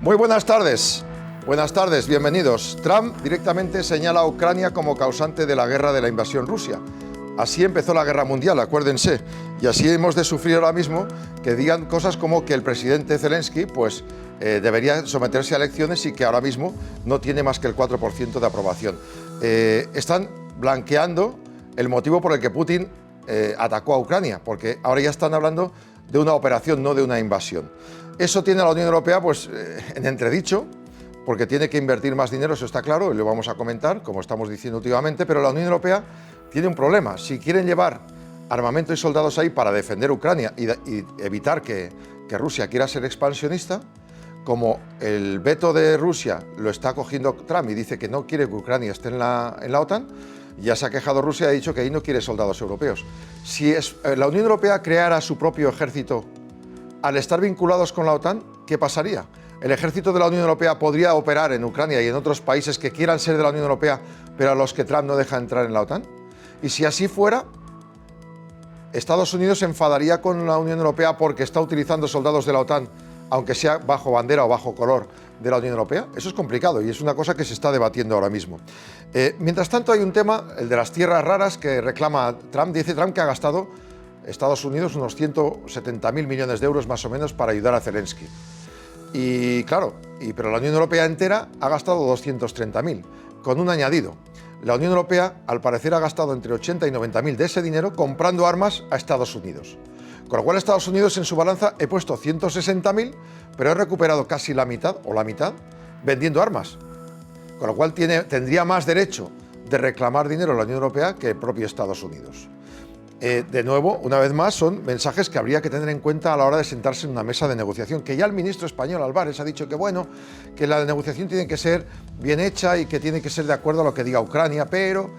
Muy buenas tardes, bienvenidos. Trump directamente señala a Ucrania como causante de la guerra de la invasión Rusia. Así empezó la guerra mundial, acuérdense. Y así hemos de sufrir ahora mismo que digan cosas como que el presidente Zelensky debería someterse a elecciones y que ahora mismo no tiene más que el 4% de aprobación. Están blanqueando el motivo por el que Putin atacó a Ucrania, porque ahora ya están hablando de una operación, no de una invasión. Eso tiene a la Unión Europea en entredicho, porque tiene que invertir más dinero, eso está claro, y lo vamos a comentar, como estamos diciendo últimamente, pero la Unión Europea tiene un problema. Si quieren llevar armamento y soldados ahí para defender Ucrania y evitar que Rusia quiera ser expansionista, como el veto de Rusia lo está cogiendo Trump y dice que no quiere que Ucrania esté en la OTAN, ya se ha quejado Rusia y ha dicho que ahí no quiere soldados europeos. Si la Unión Europea creara su propio ejército al estar vinculados con la OTAN, ¿qué pasaría? ¿El ejército de la Unión Europea podría operar en Ucrania y en otros países que quieran ser de la Unión Europea, pero a los que Trump no deja entrar en la OTAN? Y si así fuera, Estados Unidos se enfadaría con la Unión Europea porque está utilizando soldados de la OTAN, aunque sea bajo bandera o bajo color de la Unión Europea. Eso es complicado y es una cosa que se está debatiendo ahora mismo. Mientras tanto, hay un tema, el de las tierras raras, que reclama Trump. Dice Trump que ha gastado Estados Unidos unos 170.000 millones de euros más o menos para ayudar a Zelensky. Y claro, pero la Unión Europea entera ha gastado 230.000, con un añadido. La Unión Europea, al parecer, ha gastado entre 80 y 90.000 de ese dinero comprando armas a Estados Unidos. Con lo cual, Estados Unidos en su balanza he puesto 160.000, pero he recuperado casi la mitad vendiendo armas. Con lo cual tendría más derecho de reclamar dinero a la Unión Europea que el propio Estados Unidos. De nuevo, una vez más, son mensajes que habría que tener en cuenta a la hora de sentarse en una mesa de negociación, que ya el ministro español Álvarez ha dicho que la negociación tiene que ser bien hecha y que tiene que ser de acuerdo a lo que diga Ucrania, pero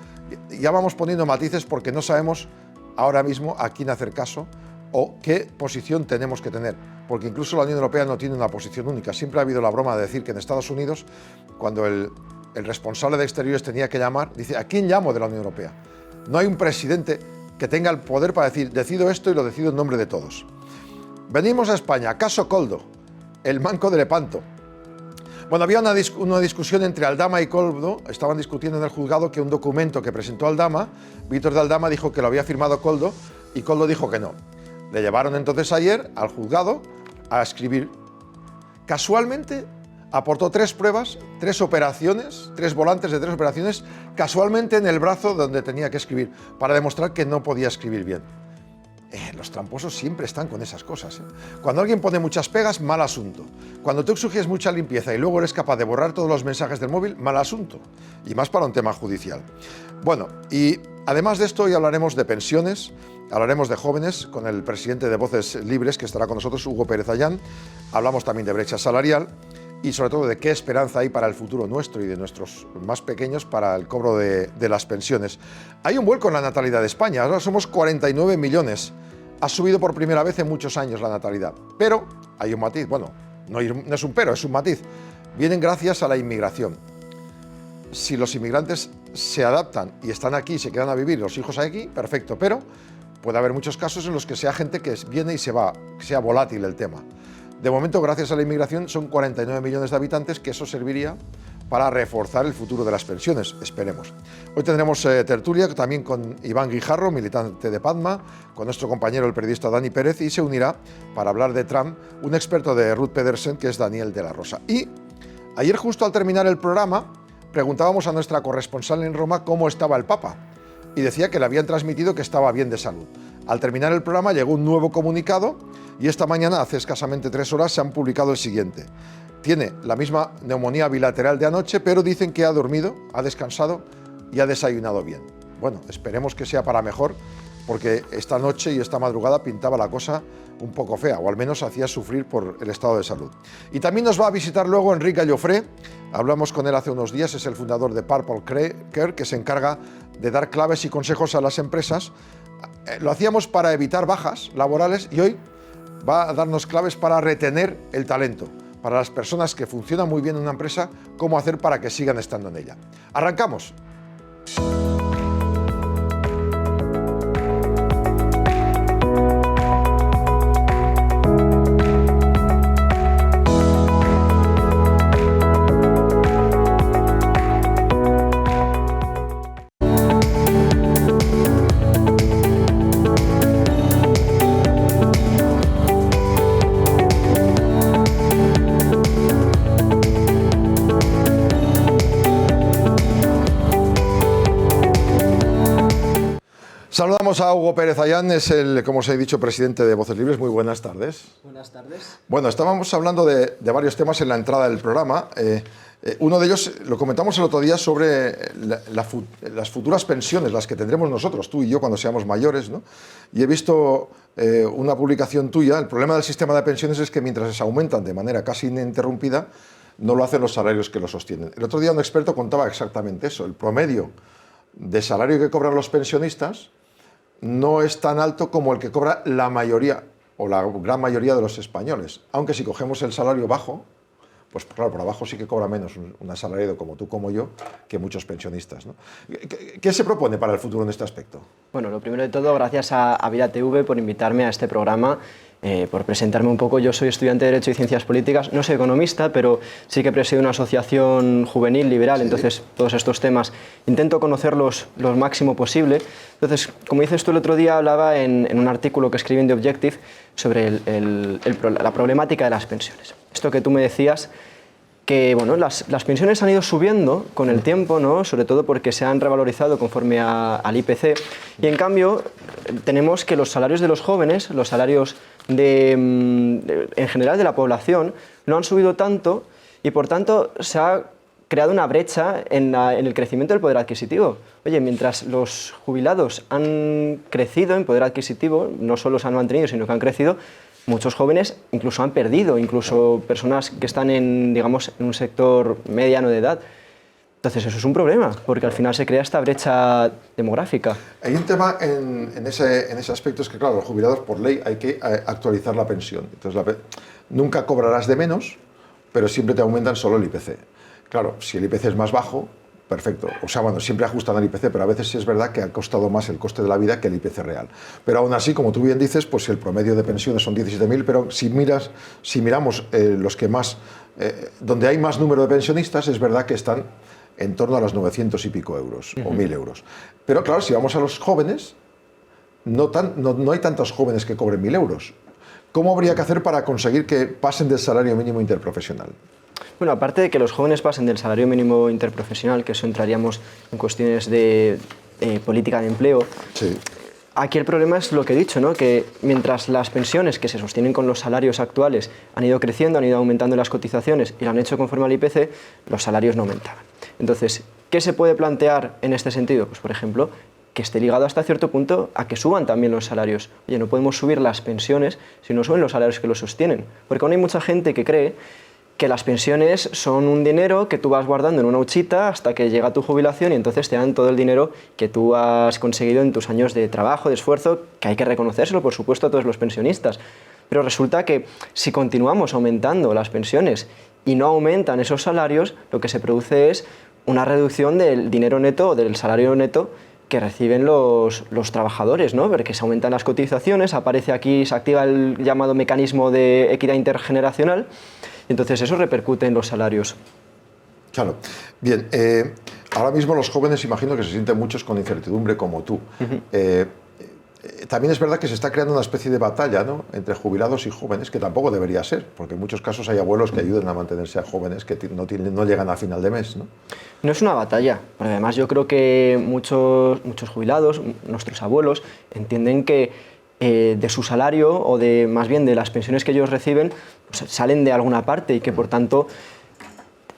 ya vamos poniendo matices porque no sabemos ahora mismo a quién hacer caso o qué posición tenemos que tener, porque incluso la Unión Europea no tiene una posición única. Siempre ha habido la broma de decir que en Estados Unidos, cuando el responsable de Exteriores tenía que llamar, dice, ¿a quién llamo de la Unión Europea? No hay un presidente que tenga el poder para decir, decido esto y lo decido en nombre de todos. Venimos a España, caso Koldo, el manco de Lepanto. Bueno, había una discusión entre Aldama y Koldo, estaban discutiendo en el juzgado que un documento que presentó Aldama, Víctor de Aldama dijo que lo había firmado Koldo y Koldo dijo que no. Le llevaron entonces ayer al juzgado a escribir. Casualmente aportó 3 pruebas, 3 operaciones, 3 volantes de 3 operaciones, casualmente en el brazo donde tenía que escribir, para demostrar que no podía escribir bien. Los tramposos siempre están con esas cosas. Cuando alguien pone muchas pegas, mal asunto. Cuando tú exiges mucha limpieza y luego eres capaz de borrar todos los mensajes del móvil, mal asunto. Y más para un tema judicial. Bueno, y además de esto, hoy hablaremos de pensiones, hablaremos de jóvenes con el presidente de Voces Libres, que estará con nosotros, Hugo Pérez Ayán. Hablamos también de brecha salarial y sobre todo de qué esperanza hay para el futuro nuestro y de nuestros más pequeños para el cobro de las pensiones. Hay un vuelco en la natalidad de España, ahora somos 49 millones. Ha subido por primera vez en muchos años la natalidad, pero hay un matiz, no es un pero, es un matiz. Vienen gracias a la inmigración. Si los inmigrantes se adaptan y están aquí y se quedan a vivir, los hijos aquí, perfecto, pero puede haber muchos casos en los que sea gente que viene y se va, que sea volátil el tema. De momento, gracias a la inmigración, son 49 millones de habitantes, que eso serviría para reforzar el futuro de las pensiones, esperemos. Hoy tendremos tertulia también con Iván Guijarro, militante de Padma, con nuestro compañero el periodista Dani Pérez, y se unirá para hablar de Trump un experto de Ruth Pedersen, que es Daniel de la Rosa. Y ayer, justo al terminar el programa, preguntábamos a nuestra corresponsal en Roma cómo estaba el Papa, y decía que le habían transmitido que estaba bien de salud. Al terminar el programa llegó un nuevo comunicado y esta mañana, hace escasamente 3 horas, se han publicado el siguiente. Tiene la misma neumonía bilateral de anoche, pero dicen que ha dormido, ha descansado y ha desayunado bien. Bueno, esperemos que sea para mejor, porque esta noche y esta madrugada pintaba la cosa un poco fea, o al menos hacía sufrir por el estado de salud. Y también nos va a visitar luego Enric Gallofré. Hablamos con él hace unos días, es el fundador de Purple Care, que se encarga de dar claves y consejos a las empresas. Lo hacíamos para evitar bajas laborales y hoy va a darnos claves para retener el talento, para las personas que funcionan muy bien en una empresa, cómo hacer para que sigan estando en ella. ¡Arrancamos! Saludamos a Hugo Pérez Ayán, es el, como os he dicho, presidente de Voces Libres. Muy buenas tardes. Buenas tardes. Bueno, estábamos hablando de varios temas en la entrada del programa. Uno de ellos lo comentamos el otro día sobre las futuras pensiones, las que tendremos nosotros, tú y yo, cuando seamos mayores, ¿no? Y he visto una publicación tuya. El problema del sistema de pensiones es que mientras se aumentan de manera casi ininterrumpida, no lo hacen los salarios que lo sostienen. El otro día un experto contaba exactamente eso. El promedio de salario que cobran los pensionistas no es tan alto como el que cobra la mayoría o la gran mayoría de los españoles. Aunque si cogemos el salario bajo, pues claro, por abajo sí que cobra menos un asalariado como tú, como yo, que muchos pensionistas, ¿no? ¿Qué se propone para el futuro en este aspecto? Bueno, lo primero de todo, gracias a Vida TV por invitarme a este programa, por presentarme un poco. Yo soy estudiante de Derecho y Ciencias Políticas, no soy economista, pero sí que presido una asociación juvenil liberal, sí. Entonces todos estos temas intento conocerlos lo máximo posible. Entonces, como dices tú el otro día, hablaba en un artículo que escribí en The Objective sobre la problemática de las pensiones. Esto que tú me decías, que bueno, las pensiones han ido subiendo con el tiempo, ¿no? Sobre todo porque se han revalorizado conforme al IPC, y en cambio tenemos que los salarios de los jóvenes, los salarios en general de la población, no han subido tanto, y por tanto se ha creado una brecha en el crecimiento del poder adquisitivo. Oye, mientras los jubilados han crecido en poder adquisitivo, no solo se han mantenido, sino que han crecido, muchos jóvenes incluso han perdido, incluso personas que están digamos, en un sector mediano de edad. Entonces eso es un problema, porque al final se crea esta brecha demográfica. Hay un tema en ese aspecto, es que claro, los jubilados por ley hay que actualizar la pensión. Entonces nunca cobrarás de menos, pero siempre te aumentan solo el IPC. Claro, si el IPC es más bajo, perfecto. O sea, bueno, siempre ajustan al IPC, pero a veces sí es verdad que ha costado más el coste de la vida que el IPC real. Pero aún así, como tú bien dices, pues el promedio de pensiones son 17.000, pero si miramos los que más, donde hay más número de pensionistas, es verdad que están en torno a los 900 y pico euros, o 1.000 euros. Pero claro, si vamos a los jóvenes, no hay tantos jóvenes que cobren 1.000 euros. ¿Cómo habría que hacer para conseguir que pasen del salario mínimo interprofesional? Bueno, aparte de que los jóvenes pasen del salario mínimo interprofesional, que eso entraríamos en cuestiones de política de empleo, sí. Aquí el problema es lo que he dicho, ¿no? Que mientras las pensiones que se sostienen con los salarios actuales han ido creciendo, han ido aumentando las cotizaciones y lo han hecho conforme al IPC, los salarios no aumentaban. Entonces, ¿qué se puede plantear en este sentido? Pues, por ejemplo, que esté ligado hasta cierto punto a que suban también los salarios. Oye, no podemos subir las pensiones si no suben los salarios que los sostienen. Porque aún hay mucha gente que cree que las pensiones son un dinero que tú vas guardando en una huchita hasta que llega tu jubilación y entonces te dan todo el dinero que tú has conseguido en tus años de trabajo, de esfuerzo, que hay que reconocérselo, por supuesto, a todos los pensionistas. Pero resulta que si continuamos aumentando las pensiones y no aumentan esos salarios, lo que se produce es una reducción del dinero neto o del salario neto que reciben los trabajadores, ¿no? Porque se aumentan las cotizaciones, aparece aquí, se activa el llamado mecanismo de equidad intergeneracional, y entonces eso repercute en los salarios. Claro. Bien, ahora mismo los jóvenes imagino que se sienten muchos con incertidumbre como tú. También es verdad que se está creando una especie de batalla, ¿no?, entre jubilados y jóvenes, que tampoco debería ser, porque en muchos casos hay abuelos que ayudan a mantenerse a jóvenes que no llegan a final de mes, ¿no? No es una batalla, porque además yo creo que muchos jubilados, nuestros abuelos, entienden que de su salario o más bien de las pensiones que ellos reciben, pues salen de alguna parte y que por tanto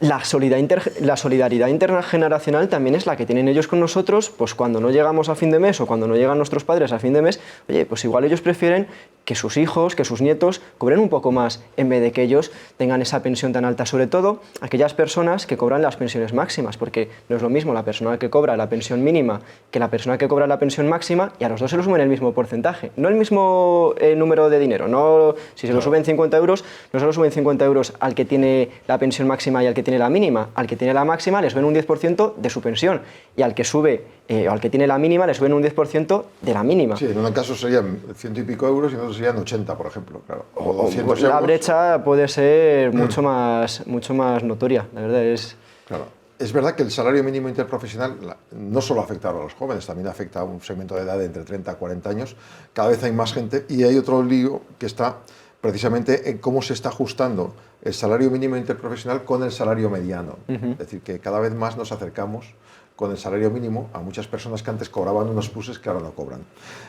la solidaridad intergeneracional también es la que tienen ellos con nosotros, pues cuando no llegamos a fin de mes o cuando no llegan nuestros padres a fin de mes, oye, pues igual ellos prefieren que sus hijos, que sus nietos cobren un poco más en vez de que ellos tengan esa pensión tan alta, sobre todo aquellas personas que cobran las pensiones máximas, porque no es lo mismo la persona que cobra la pensión mínima que la persona que cobra la pensión máxima, y a los dos se lo suben el mismo porcentaje, no el mismo número de dinero, no, si se lo suben 50 euros, no se lo suben 50 euros al que tiene la pensión máxima y al que tiene la mínima, al que tiene la máxima le suben un 10% de su pensión, y al que al que tiene la mínima le suben un 10% de la mínima. Sí, en un caso serían 100 y pico euros y en otro serían 80, por ejemplo, claro. O 200 la euros. brecha puede ser mucho más notoria, la verdad es. Claro. Es verdad que el salario mínimo interprofesional no solo afecta a los jóvenes, también afecta a un segmento de edad de entre 30 a 40 años. Cada vez hay más gente y hay otro lío que está precisamente en cómo se está ajustando el salario mínimo interprofesional con el salario mediano. Es decir, que cada vez más nos acercamos con el salario mínimo a muchas personas que antes cobraban unos pluses que ahora no cobran.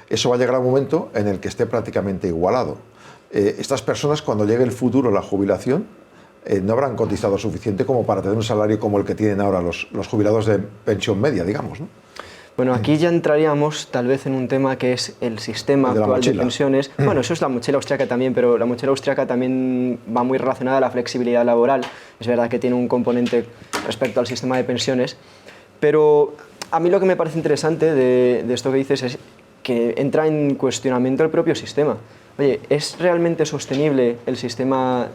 Eso va a llegar a un momento en el que esté prácticamente igualado. Estas personas, cuando llegue el futuro, la jubilación, no habrán cotizado suficiente como para tener un salario como el que tienen ahora los jubilados de pensión media, digamos, ¿no? Bueno, aquí ya entraríamos tal vez en un tema que es el sistema actual de pensiones. Bueno, eso es la mochila austriaca también, pero la mochila austriaca también va muy relacionada a la flexibilidad laboral. Es verdad que tiene un componente respecto al sistema de pensiones, pero a mí lo que me parece interesante de esto que dices es que entra en cuestionamiento el propio sistema. Oye, ¿es realmente sostenible el sistema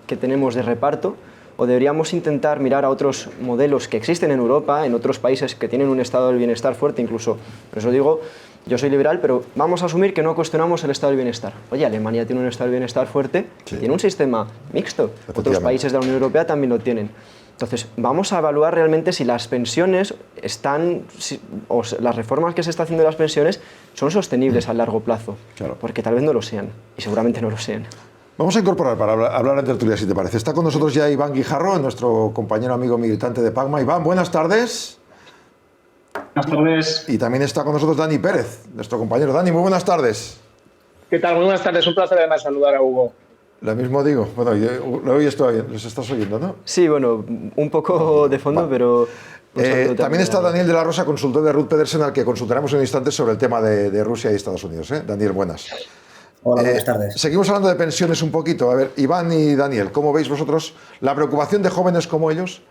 que tenemos de reparto? ¿O deberíamos intentar mirar a otros modelos que existen en Europa, en otros países que tienen un estado del bienestar fuerte incluso? Por eso digo, yo soy liberal, pero vamos a asumir que no cuestionamos el estado del bienestar. Oye, Alemania tiene un estado del bienestar fuerte, sí, tiene un sistema mixto. Otros países de la Unión Europea también lo tienen. Entonces, vamos a evaluar realmente si las pensiones o las reformas que se está haciendo de las pensiones son sostenibles a largo plazo. Claro. Porque tal vez no lo sean, y seguramente no lo sean. Vamos a incorporar para hablar en tertulia, si te parece. Está con nosotros ya Iván Guijarro, nuestro compañero amigo militante de Pagma. Iván, buenas tardes. Buenas tardes. Y también está con nosotros Dani Pérez, nuestro compañero. Dani, muy buenas tardes. ¿Qué tal? Muy buenas tardes. Un placer además saludar a Hugo. Lo mismo digo. Bueno, lo oyes todavía, los estás oyendo, ¿no? Sí, bueno, un poco de fondo, pero... también está Daniel de la Rosa, consultor de Ruth Pedersen, al que consultaremos en un instante sobre el tema de Rusia y Estados Unidos. Daniel, buenas. Hola, buenas tardes. Seguimos hablando de pensiones un poquito. A ver, Iván y Daniel, ¿cómo veis vosotros la preocupación de jóvenes como ellos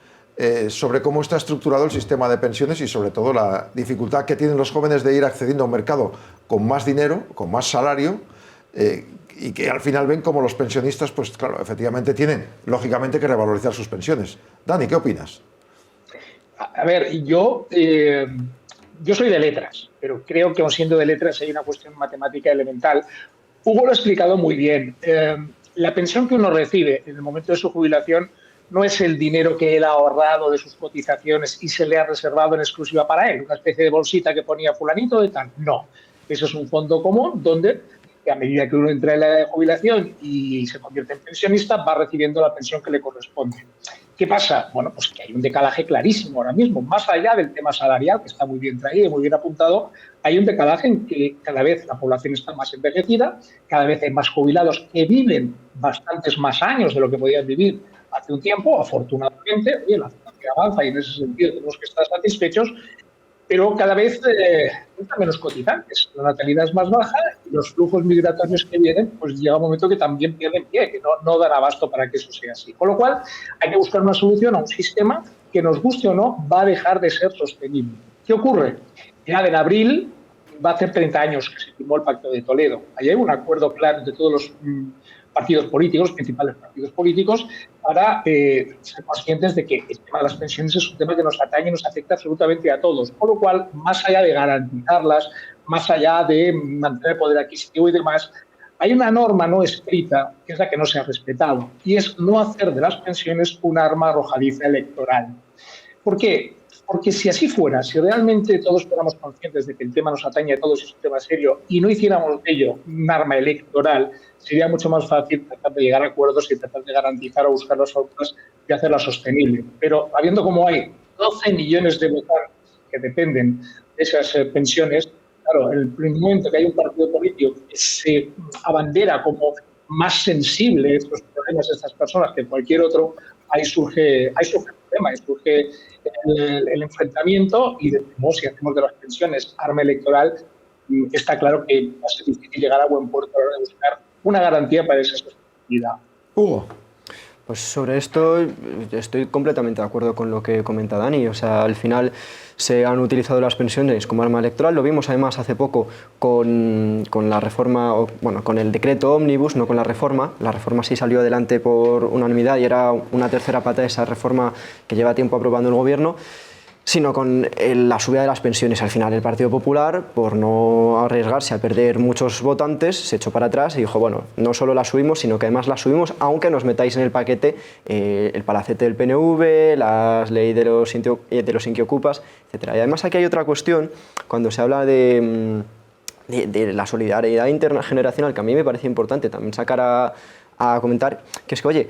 sobre cómo está estructurado el sistema de pensiones y sobre todo la dificultad que tienen los jóvenes de ir accediendo a un mercado con más dinero, con más salario, y que al final ven como los pensionistas, pues claro, efectivamente tienen, lógicamente, que revalorizar sus pensiones? Dani, ¿qué opinas? A ver, yo soy de letras, pero creo que aun siendo de letras hay una cuestión matemática elemental. Hugo lo ha explicado muy bien. La pensión que uno recibe en el momento de su jubilación no es el dinero que él ha ahorrado de sus cotizaciones y se le ha reservado en exclusiva para él, una especie de bolsita que ponía fulanito de tal. No, eso es un fondo común donde a medida que uno entra en la edad de jubilación y se convierte en pensionista, va recibiendo la pensión que le corresponde. ¿Qué pasa? Bueno, pues que hay un decalaje clarísimo ahora mismo, más allá del tema salarial, que está muy bien traído y muy bien apuntado, hay un decalaje en que cada vez la población está más envejecida, cada vez hay más jubilados que viven bastantes más años de lo que podían vivir hace un tiempo, afortunadamente. Oye, la ciencia avanza y en ese sentido tenemos que estar satisfechos, pero cada vez hay menos cotizantes. La natalidad es más baja y los flujos migratorios que vienen, pues llega un momento que también pierden pie, que no dan abasto para que eso sea así. Con lo cual, hay que buscar una solución a un sistema que, nos guste o no, va a dejar de ser sostenible. ¿Qué ocurre? Ya en abril va a hacer 30 años que se firmó el Pacto de Toledo. Ahí hay un acuerdo claro entre todos los partidos políticos, principales partidos políticos, para ser conscientes de que el tema de las pensiones es un tema que nos atañe y nos afecta absolutamente a todos. Con lo cual, más allá de garantizarlas, más allá de mantener el poder adquisitivo y demás, hay una norma no escrita que es la que no se ha respetado, y es no hacer de las pensiones un arma arrojadiza electoral. ¿Por qué? Porque si así fuera, si realmente todos fuéramos conscientes de que el tema nos atañe a todos y es un tema serio y no hiciéramos de ello un arma electoral, sería mucho más fácil tratar de llegar a acuerdos y tratar de garantizar o buscar las formas de hacerla sostenible. Pero habiendo como hay 12 millones de votantes que dependen de esas pensiones, claro, en el momento que hay un partido político que se abandera como más sensible a estos problemas de estas personas que cualquier otro, ahí surge el problema, ahí surge el enfrentamiento, y si hacemos de las pensiones arma electoral, está claro que va a ser difícil llegar a buen puerto a la hora de buscar una garantía para esa sostenibilidad. Hugo. Pues sobre esto estoy completamente de acuerdo con lo que comenta Dani. O sea, al final se han utilizado las pensiones como arma electoral. Lo vimos además hace poco con la reforma, bueno, con el decreto ómnibus, no con la reforma. La reforma sí salió adelante por unanimidad y era una tercera pata de esa reforma que lleva tiempo aprobando el gobierno, sino con la subida de las pensiones. Al final el Partido Popular, por no arriesgarse a perder muchos votantes, se echó para atrás y dijo, bueno, no solo la subimos, sino que además la subimos, aunque nos metáis en el paquete el palacete del PNV, la ley de los inquiocupas, etc. Y además aquí hay otra cuestión, cuando se habla de la solidaridad intergeneracional, que a mí me parece importante también sacar a comentar, que es que, oye,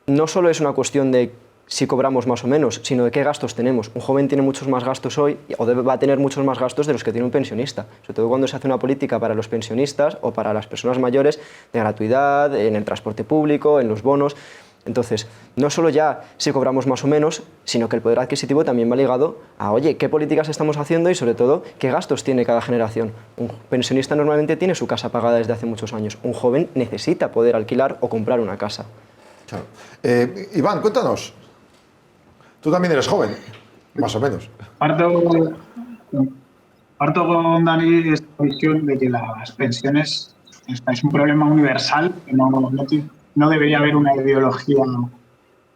no solo es una cuestión de si cobramos más o menos, sino de qué gastos tenemos. Un joven tiene muchos más gastos hoy o va a tener muchos más gastos de los que tiene un pensionista, sobre todo cuando se hace una política para los pensionistas o para las personas mayores de gratuidad, en el transporte público, en los bonos. Entonces, no solo ya si cobramos más o menos, sino que el poder adquisitivo también va ligado a, oye, qué políticas estamos haciendo y sobre todo, qué gastos tiene cada generación. Un pensionista normalmente tiene su casa pagada desde hace muchos años. Un joven necesita poder alquilar o comprar una casa. Claro. Iván, cuéntanos. Tú también eres joven, más o menos. Parto con Dani esta visión de que las pensiones es un problema universal, que no debería haber una ideología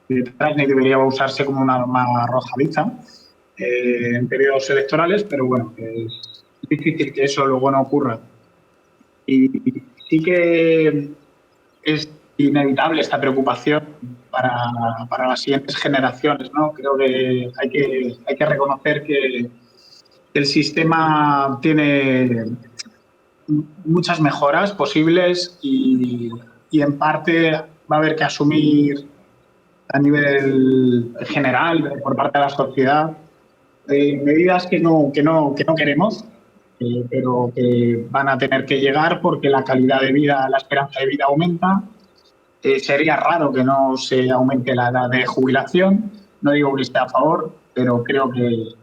detrás, ni debería usarse como una arma arrojadiza en periodos electorales, pero bueno, es difícil que eso luego no ocurra. Y sí que es inevitable esta preocupación para las siguientes generaciones, ¿no? Creo que hay que reconocer que el sistema tiene muchas mejoras posibles y en parte va a haber que asumir a nivel general por parte de la sociedad medidas que no queremos, pero que van a tener que llegar porque la calidad de vida, la esperanza de vida aumenta. Sería raro que no se aumente la edad de jubilación. No digo que esté a favor, pero creo que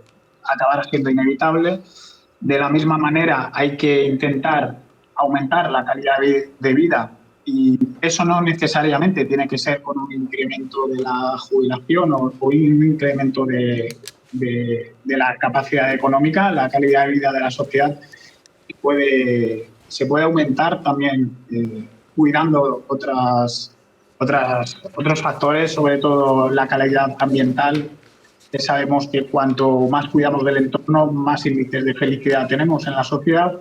acabará siendo inevitable. De la misma manera, hay que intentar aumentar la calidad de vida y eso no necesariamente tiene que ser con un incremento de la jubilación o un incremento de la capacidad económica. La calidad de vida de la sociedad se puede aumentar también cuidando otros factores, sobre todo la calidad ambiental. Sabemos que cuanto más cuidamos del entorno, más índices de felicidad tenemos en la sociedad.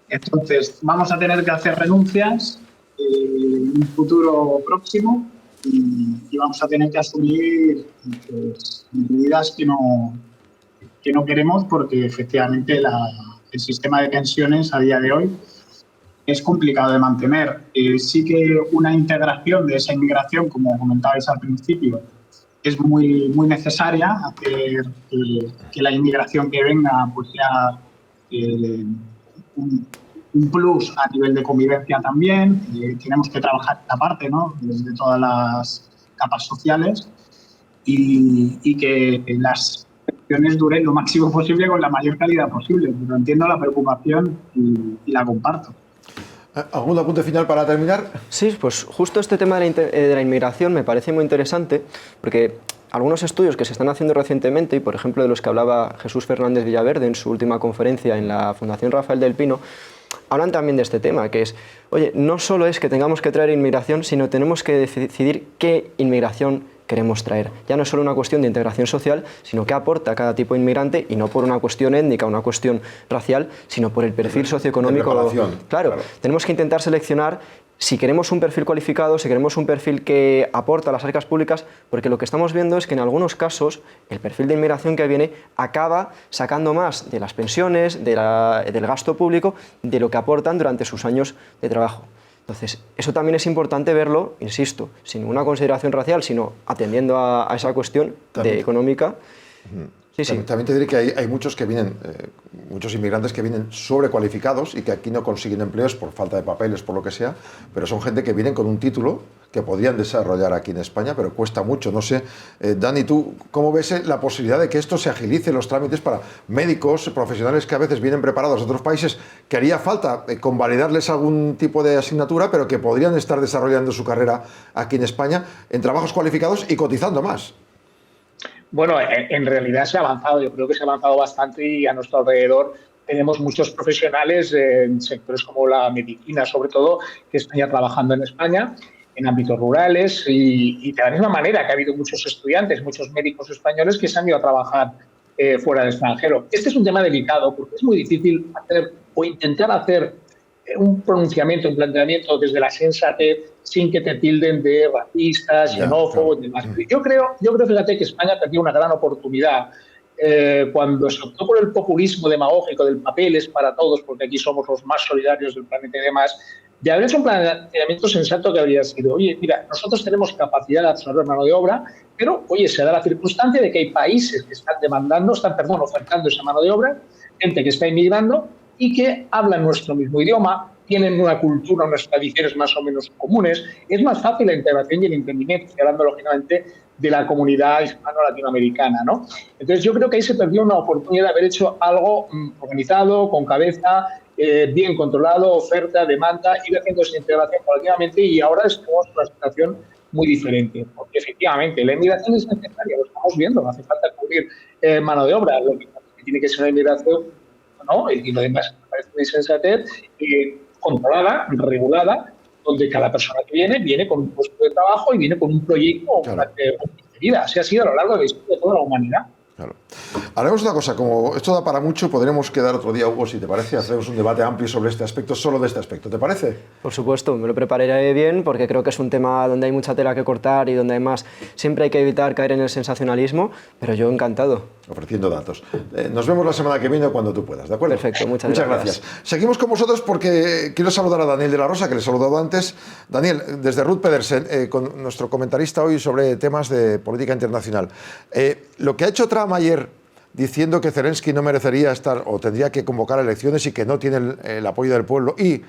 Entonces, vamos a tener que hacer renuncias en un futuro próximo y vamos a tener que asumir pues, medidas que no queremos porque efectivamente el sistema de pensiones a día de hoy es complicado de mantener. Sí que una integración de esa inmigración, como comentabais al principio, es muy, muy necesaria, hacer que la inmigración que venga pues sea un plus a nivel de convivencia también. Tenemos que trabajar esta parte, ¿no? Desde todas las capas sociales y que las pensiones duren lo máximo posible con la mayor calidad posible. Pero entiendo la preocupación y la comparto. ¿Algún apunte final para terminar? Sí, pues justo este tema de la inmigración me parece muy interesante porque algunos estudios que se están haciendo recientemente, y por ejemplo de los que hablaba Jesús Fernández Villaverde en su última conferencia en la Fundación Rafael del Pino, hablan también de este tema, que es, oye, no solo es que tengamos que traer inmigración, sino tenemos que decidir qué inmigración queremos traer. Ya no es solo una cuestión de integración social, sino qué aporta cada tipo de inmigrante, y no por una cuestión étnica, una cuestión racial, sino por el perfil socioeconómico. Claro, tenemos que intentar seleccionar si queremos un perfil cualificado, si queremos un perfil que aporta a las arcas públicas, porque lo que estamos viendo es que en algunos casos el perfil de inmigración que viene acaba sacando más de las pensiones, del gasto público, de lo que aportan durante sus años de trabajo. Entonces, eso también es importante verlo, insisto, sin ninguna consideración racial, sino atendiendo a esa cuestión económica. Sí, sí. También te diré que hay muchos que vienen, muchos inmigrantes que vienen sobrecualificados y que aquí no consiguen empleos por falta de papeles, por lo que sea, pero son gente que vienen con un título que podrían desarrollar aquí en España, pero cuesta mucho. No sé, Dani, ¿tú cómo ves la posibilidad de que esto se agilice los trámites para médicos, profesionales que a veces vienen preparados de otros países, que haría falta convalidarles algún tipo de asignatura, pero que podrían estar desarrollando su carrera aquí en España en trabajos cualificados y cotizando más? Bueno, en realidad se ha avanzado, yo creo que se ha avanzado bastante y a nuestro alrededor tenemos muchos profesionales en sectores como la medicina, sobre todo, que están ya trabajando en España, en ámbitos rurales y de la misma manera que ha habido muchos estudiantes, muchos médicos españoles que se han ido a trabajar fuera del extranjero. Este es un tema delicado porque es muy difícil hacer o intentar hacer un pronunciamiento, un planteamiento desde la sensatez sin que te tilden de racistas, xenófobos y demás. Yo creo, fíjate, que España perdió una gran oportunidad cuando se optó por el populismo demagógico del papeles para todos, porque aquí somos los más solidarios del planeta y demás. de haber hecho un planteamiento sensato que habría sido, oye, mira, nosotros tenemos capacidad de absorber mano de obra, pero, oye, se da la circunstancia de que hay países que están ofertando esa mano de obra, gente que está inmigrando y que hablan nuestro mismo idioma, tienen una cultura, unas tradiciones más o menos comunes. Es más fácil la integración y el entendimiento, estoy hablando lógicamente de la comunidad hispano-latinoamericana, ¿no? Entonces yo creo que ahí se perdió una oportunidad de haber hecho algo organizado, con cabeza, bien controlado, oferta, demanda, ir haciendo esa integración paulatinamente, y ahora estamos en una situación muy diferente, porque efectivamente la inmigración es necesaria, lo estamos viendo, no hace falta cubrir mano de obra, lo que tiene que ser una inmigración, ¿no? Y lo demás me parece una insensatez, controlada, regulada, donde cada persona que viene con un puesto de trabajo y viene con un proyecto o una vida. Así ha sido a lo largo de la historia de toda la humanidad. Claro. Haremos una cosa, como esto da para mucho, podremos quedar otro día, Hugo, si te parece, hacemos un debate amplio sobre este aspecto, solo de este aspecto, ¿te parece? Por supuesto, me lo prepararé bien porque creo que es un tema donde hay mucha tela que cortar y donde además siempre hay que evitar caer en el sensacionalismo, pero yo encantado. Ofreciendo datos. Nos vemos la semana que viene cuando tú puedas, ¿de acuerdo? Perfecto, muchas gracias. Seguimos con vosotros porque quiero saludar a Daniel de la Rosa, que le he saludado antes. Daniel, desde Ruth Pedersen, con nuestro comentarista hoy sobre temas de política internacional. Lo que ha hecho Trump ayer, diciendo que Zelensky no merecería estar o tendría que convocar elecciones y que no tiene el apoyo del pueblo, y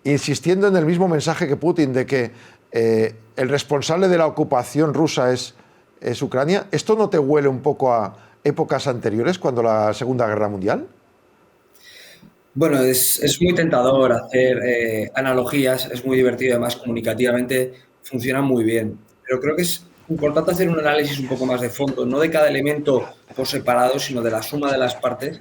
insistiendo en el mismo mensaje que Putin de que el responsable de la ocupación rusa es Ucrania, ¿esto no te huele un poco a épocas anteriores, cuando la Segunda Guerra Mundial? Bueno, es muy tentador hacer analogías, es muy divertido, además comunicativamente funciona muy bien, pero creo que es importante hacer un análisis un poco más de fondo, no de cada elemento por separado, sino de la suma de las partes.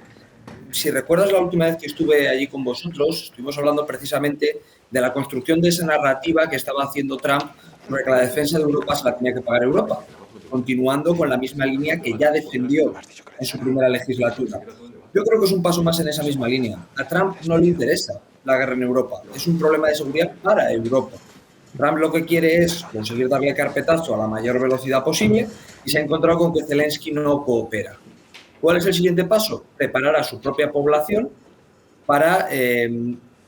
Si recuerdas la última vez que estuve allí con vosotros, estuvimos hablando precisamente de la construcción de esa narrativa que estaba haciendo Trump sobre que la defensa de Europa se la tenía que pagar Europa, continuando con la misma línea que ya defendió en su primera legislatura. Yo creo que es un paso más en esa misma línea. A Trump no le interesa la guerra en Europa, es un problema de seguridad para Europa. Trump lo que quiere es conseguir darle carpetazo a la mayor velocidad posible y se ha encontrado con que Zelensky no coopera. ¿Cuál es el siguiente paso? Preparar a su propia población para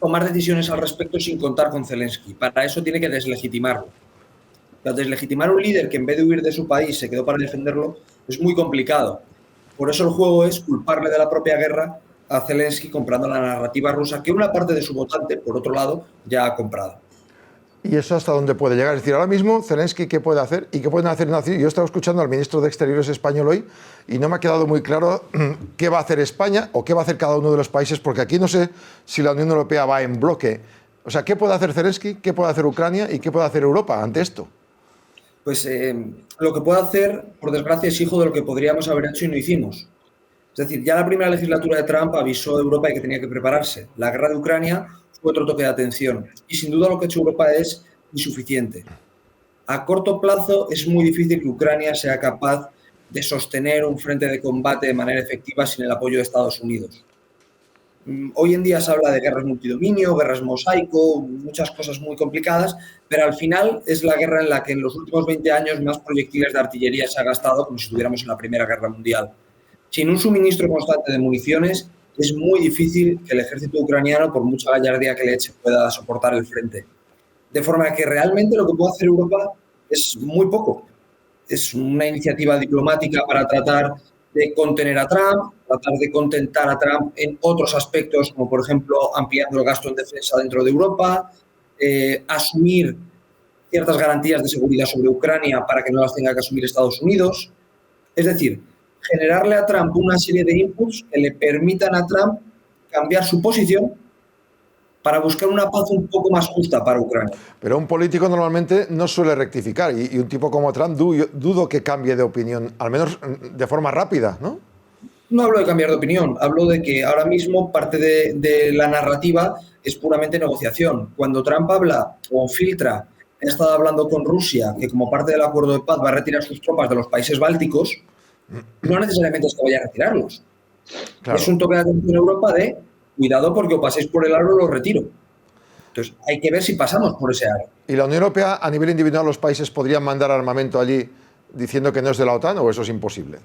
tomar decisiones al respecto sin contar con Zelensky. Para eso tiene que deslegitimarlo. Deslegitimar a un líder que en vez de huir de su país se quedó para defenderlo es muy complicado. Por eso el juego es culparle de la propia guerra a Zelensky comprando la narrativa rusa que una parte de su votante, por otro lado, ya ha comprado. ¿Y eso hasta dónde puede llegar? Es decir, ahora mismo Zelensky, ¿qué puede hacer? ¿Y qué pueden hacer naciones? Yo he estado escuchando al ministro de Exteriores español hoy y no me ha quedado muy claro qué va a hacer España o qué va a hacer cada uno de los países, porque aquí no sé si la Unión Europea va en bloque. O sea, ¿qué puede hacer Zelensky? ¿Qué puede hacer Ucrania? ¿Y qué puede hacer Europa ante esto? Pues lo que puede hacer, por desgracia, es hijo de lo que podríamos haber hecho y no hicimos. Es decir, ya la primera legislatura de Trump avisó a Europa de que tenía que prepararse. La guerra de Ucrania fue otro toque de atención. Y sin duda lo que ha hecho Europa es insuficiente. A corto plazo es muy difícil que Ucrania sea capaz de sostener un frente de combate de manera efectiva sin el apoyo de Estados Unidos. Hoy en día se habla de guerras multidominio, guerras mosaico, muchas cosas muy complicadas, pero al final es la guerra en la que en los últimos 20 años más proyectiles de artillería se ha gastado, como si estuviéramos en la Primera Guerra Mundial. Sin un suministro constante de municiones, es muy difícil que el ejército ucraniano, por mucha gallardía que le eche, pueda soportar el frente. De forma que realmente lo que puede hacer Europa es muy poco. Es una iniciativa diplomática para tratar de contener a Trump, tratar de contentar a Trump en otros aspectos, como por ejemplo ampliando el gasto en defensa dentro de Europa, asumir ciertas garantías de seguridad sobre Ucrania para que no las tenga que asumir Estados Unidos. Es decir, generarle a Trump una serie de inputs que le permitan a Trump cambiar su posición para buscar una paz un poco más justa para Ucrania. Pero un político normalmente no suele rectificar y un tipo como Trump dudo que cambie de opinión, al menos de forma rápida, ¿no? No hablo de cambiar de opinión, hablo de que ahora mismo parte de la narrativa es puramente negociación. Cuando Trump habla o filtra, ha estado hablando con Rusia, que como parte del acuerdo de paz va a retirar sus tropas de los países bálticos, no necesariamente es que vaya a retirarlos. Claro. Es un toque de atención en Europa de cuidado porque o paséis por el aro o lo retiro. Entonces, hay que ver si pasamos por ese aro. ¿Y la Unión Europea, a nivel individual, los países podrían mandar armamento allí diciendo que no es de la OTAN o eso es imposible?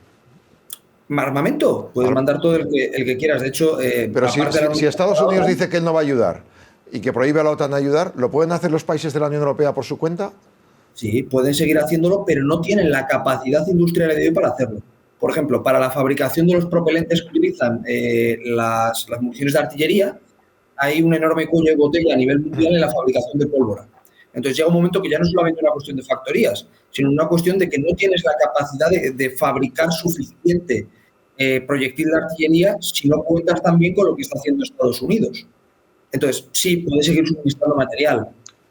¿Armamento? Puedes mandar todo el que quieras. De hecho, pero si Estados Unidos dice que él no va a ayudar y que prohíbe a la OTAN ayudar, ¿lo pueden hacer los países de la Unión Europea por su cuenta? Sí, pueden seguir haciéndolo, pero no tienen la capacidad industrial de hoy para hacerlo. Por ejemplo, para la fabricación de los propelentes que utilizan las municiones de artillería, hay un enorme cuello de botella a nivel mundial en la fabricación de pólvora. Entonces llega un momento que ya no es solamente una cuestión de factorías, sino una cuestión de que no tienes la capacidad de fabricar suficiente proyectil de artillería si no cuentas también con lo que está haciendo Estados Unidos. Entonces, sí, puede seguir suministrando material.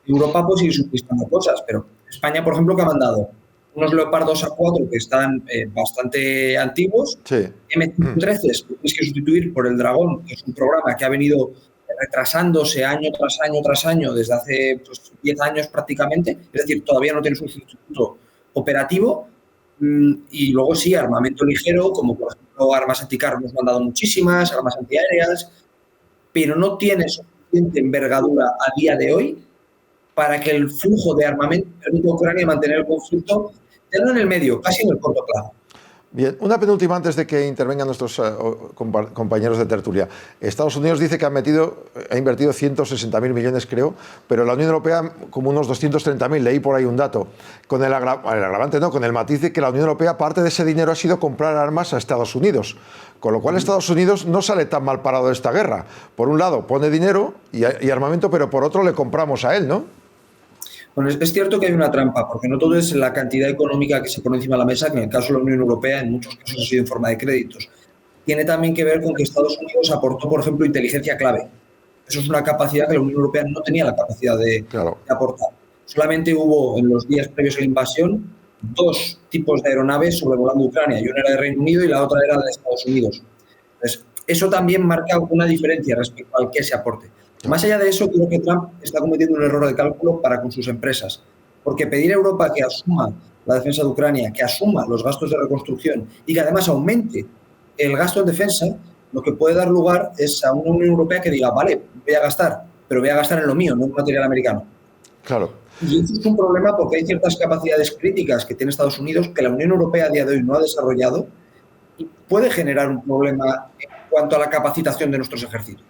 Europa puede seguir suministrando cosas, pero España, por ejemplo, que ha mandado unos Leopardos A4 que están bastante antiguos, Sí. M113 que tienes que sustituir por el Dragón, que es un programa que ha venido retrasándose año tras año tras año desde hace 10 años prácticamente, es decir, todavía no tienes un sustituto operativo. Y luego sí, armamento ligero, como por ejemplo armas anticarro, hemos mandado muchísimas, armas antiaéreas, pero no tiene suficiente envergadura a día de hoy para que el flujo de armamento permita a Ucrania mantener el conflicto, ya no en el medio, casi en el corto plazo. Bien, una penúltima antes de que intervengan nuestros compañeros de tertulia. Estados Unidos dice que ha invertido 160.000 millones, creo, pero la Unión Europea como unos 230.000, leí por ahí un dato. Con el agravante, no, con el matiz de que la Unión Europea parte de ese dinero ha sido comprar armas a Estados Unidos. Con lo cual Estados Unidos no sale tan mal parado de esta guerra. Por un lado pone dinero y armamento, pero por otro le compramos a él, ¿no? Bueno, es cierto que hay una trampa, porque no todo es la cantidad económica que se pone encima de la mesa, que en el caso de la Unión Europea en muchos casos ha sido en forma de créditos. Tiene también que ver con que Estados Unidos aportó, por ejemplo, inteligencia clave. Eso es una capacidad que la Unión Europea no tenía la capacidad de aportar. Solamente hubo en los días previos a la invasión 2 tipos de aeronaves sobrevolando Ucrania, y una era de Reino Unido y la otra era de Estados Unidos. Entonces, eso también marca una diferencia respecto al que se aporte. Más allá de eso, creo que Trump está cometiendo un error de cálculo para con sus empresas, porque pedir a Europa que asuma la defensa de Ucrania, que asuma los gastos de reconstrucción y que además aumente el gasto en defensa, lo que puede dar lugar es a una Unión Europea que diga, vale, voy a gastar, pero voy a gastar en lo mío, no en material americano. Claro. Y eso es un problema porque hay ciertas capacidades críticas que tiene Estados Unidos que la Unión Europea a día de hoy no ha desarrollado y puede generar un problema en cuanto a la capacitación de nuestros ejércitos.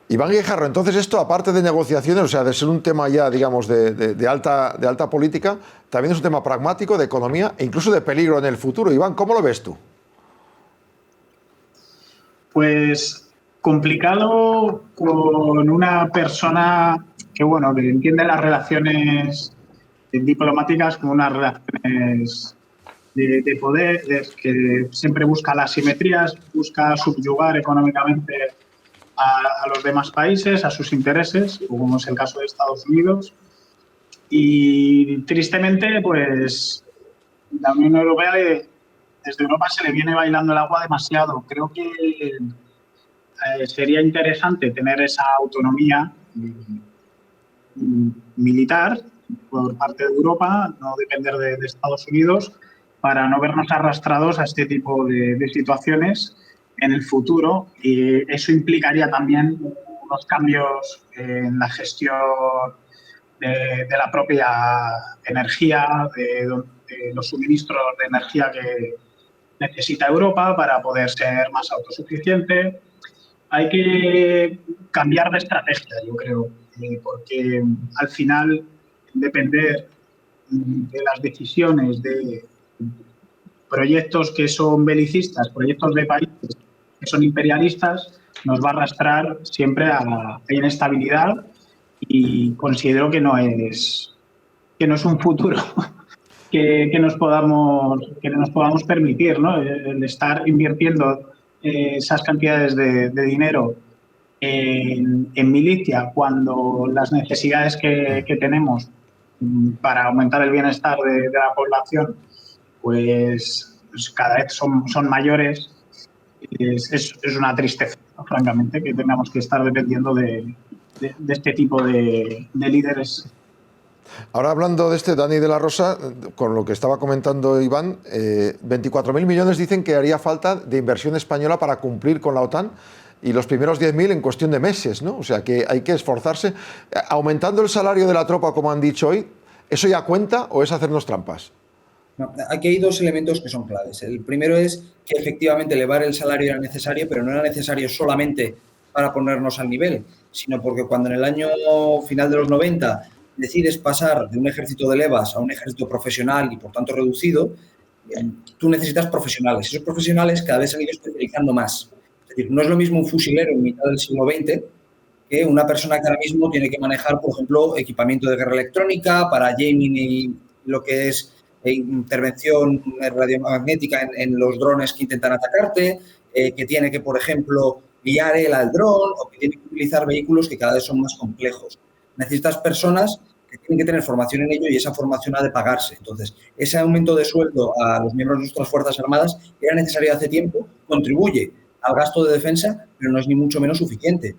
Iván Guijarro, entonces esto, aparte de negociaciones, o sea, de ser un tema ya, digamos, de alta política, también es un tema pragmático, de economía e incluso de peligro en el futuro. Iván, ¿cómo lo ves tú? Pues complicado con una persona que, bueno, que entiende las relaciones diplomáticas como unas relaciones de poder, que siempre busca las simetrías, busca subyugar económicamente a los demás países, a sus intereses, como es el caso de Estados Unidos. Y tristemente, pues la Unión Europea, desde Europa se le viene bailando el agua demasiado. Creo que sería interesante tener esa autonomía militar por parte de Europa, no depender de Estados Unidos, para no vernos arrastrados a este tipo de situaciones en el futuro, y eso implicaría también unos cambios en la gestión de la propia energía, de los suministros de energía que necesita Europa para poder ser más autosuficiente. Hay que cambiar de estrategia, yo creo, porque al final depender de las decisiones de proyectos que son belicistas, proyectos de países que son imperialistas, nos va a arrastrar siempre a la inestabilidad, y considero que no es un futuro que nos podamos permitir, ¿no? El estar invirtiendo esas cantidades de dinero en milicia cuando las necesidades que tenemos para aumentar el bienestar de la población pues cada vez son mayores. Es una tristeza, ¿no? Francamente, que tengamos que estar dependiendo de este tipo de líderes. Ahora, hablando de Dani de la Rosa, con lo que estaba comentando Iván, 24.000 millones dicen que haría falta de inversión española para cumplir con la OTAN, y los primeros 10.000 en cuestión de meses, ¿no? O sea, que hay que esforzarse. Aumentando el salario de la tropa, como han dicho hoy, ¿eso ya cuenta o es hacernos trampas? No, aquí hay 2 elementos que son claves. El primero es que efectivamente elevar el salario era necesario, pero no era necesario solamente para ponernos al nivel, sino porque cuando en el año final de los 90 decides pasar de un ejército de levas a un ejército profesional y por tanto reducido, tú necesitas profesionales. Esos profesionales cada vez se han ido especializando más. Es decir, no es lo mismo un fusilero en mitad del siglo XX que una persona que ahora mismo tiene que manejar, por ejemplo, equipamiento de guerra electrónica para jamming y lo que es intervención radiomagnética en los drones que intentan atacarte, que tiene que, por ejemplo, guiar él al dron o que tiene que utilizar vehículos que cada vez son más complejos. Necesitas personas que tienen que tener formación en ello y esa formación ha de pagarse. Entonces, ese aumento de sueldo a los miembros de nuestras Fuerzas Armadas era necesario hace tiempo, contribuye al gasto de defensa, pero no es ni mucho menos suficiente.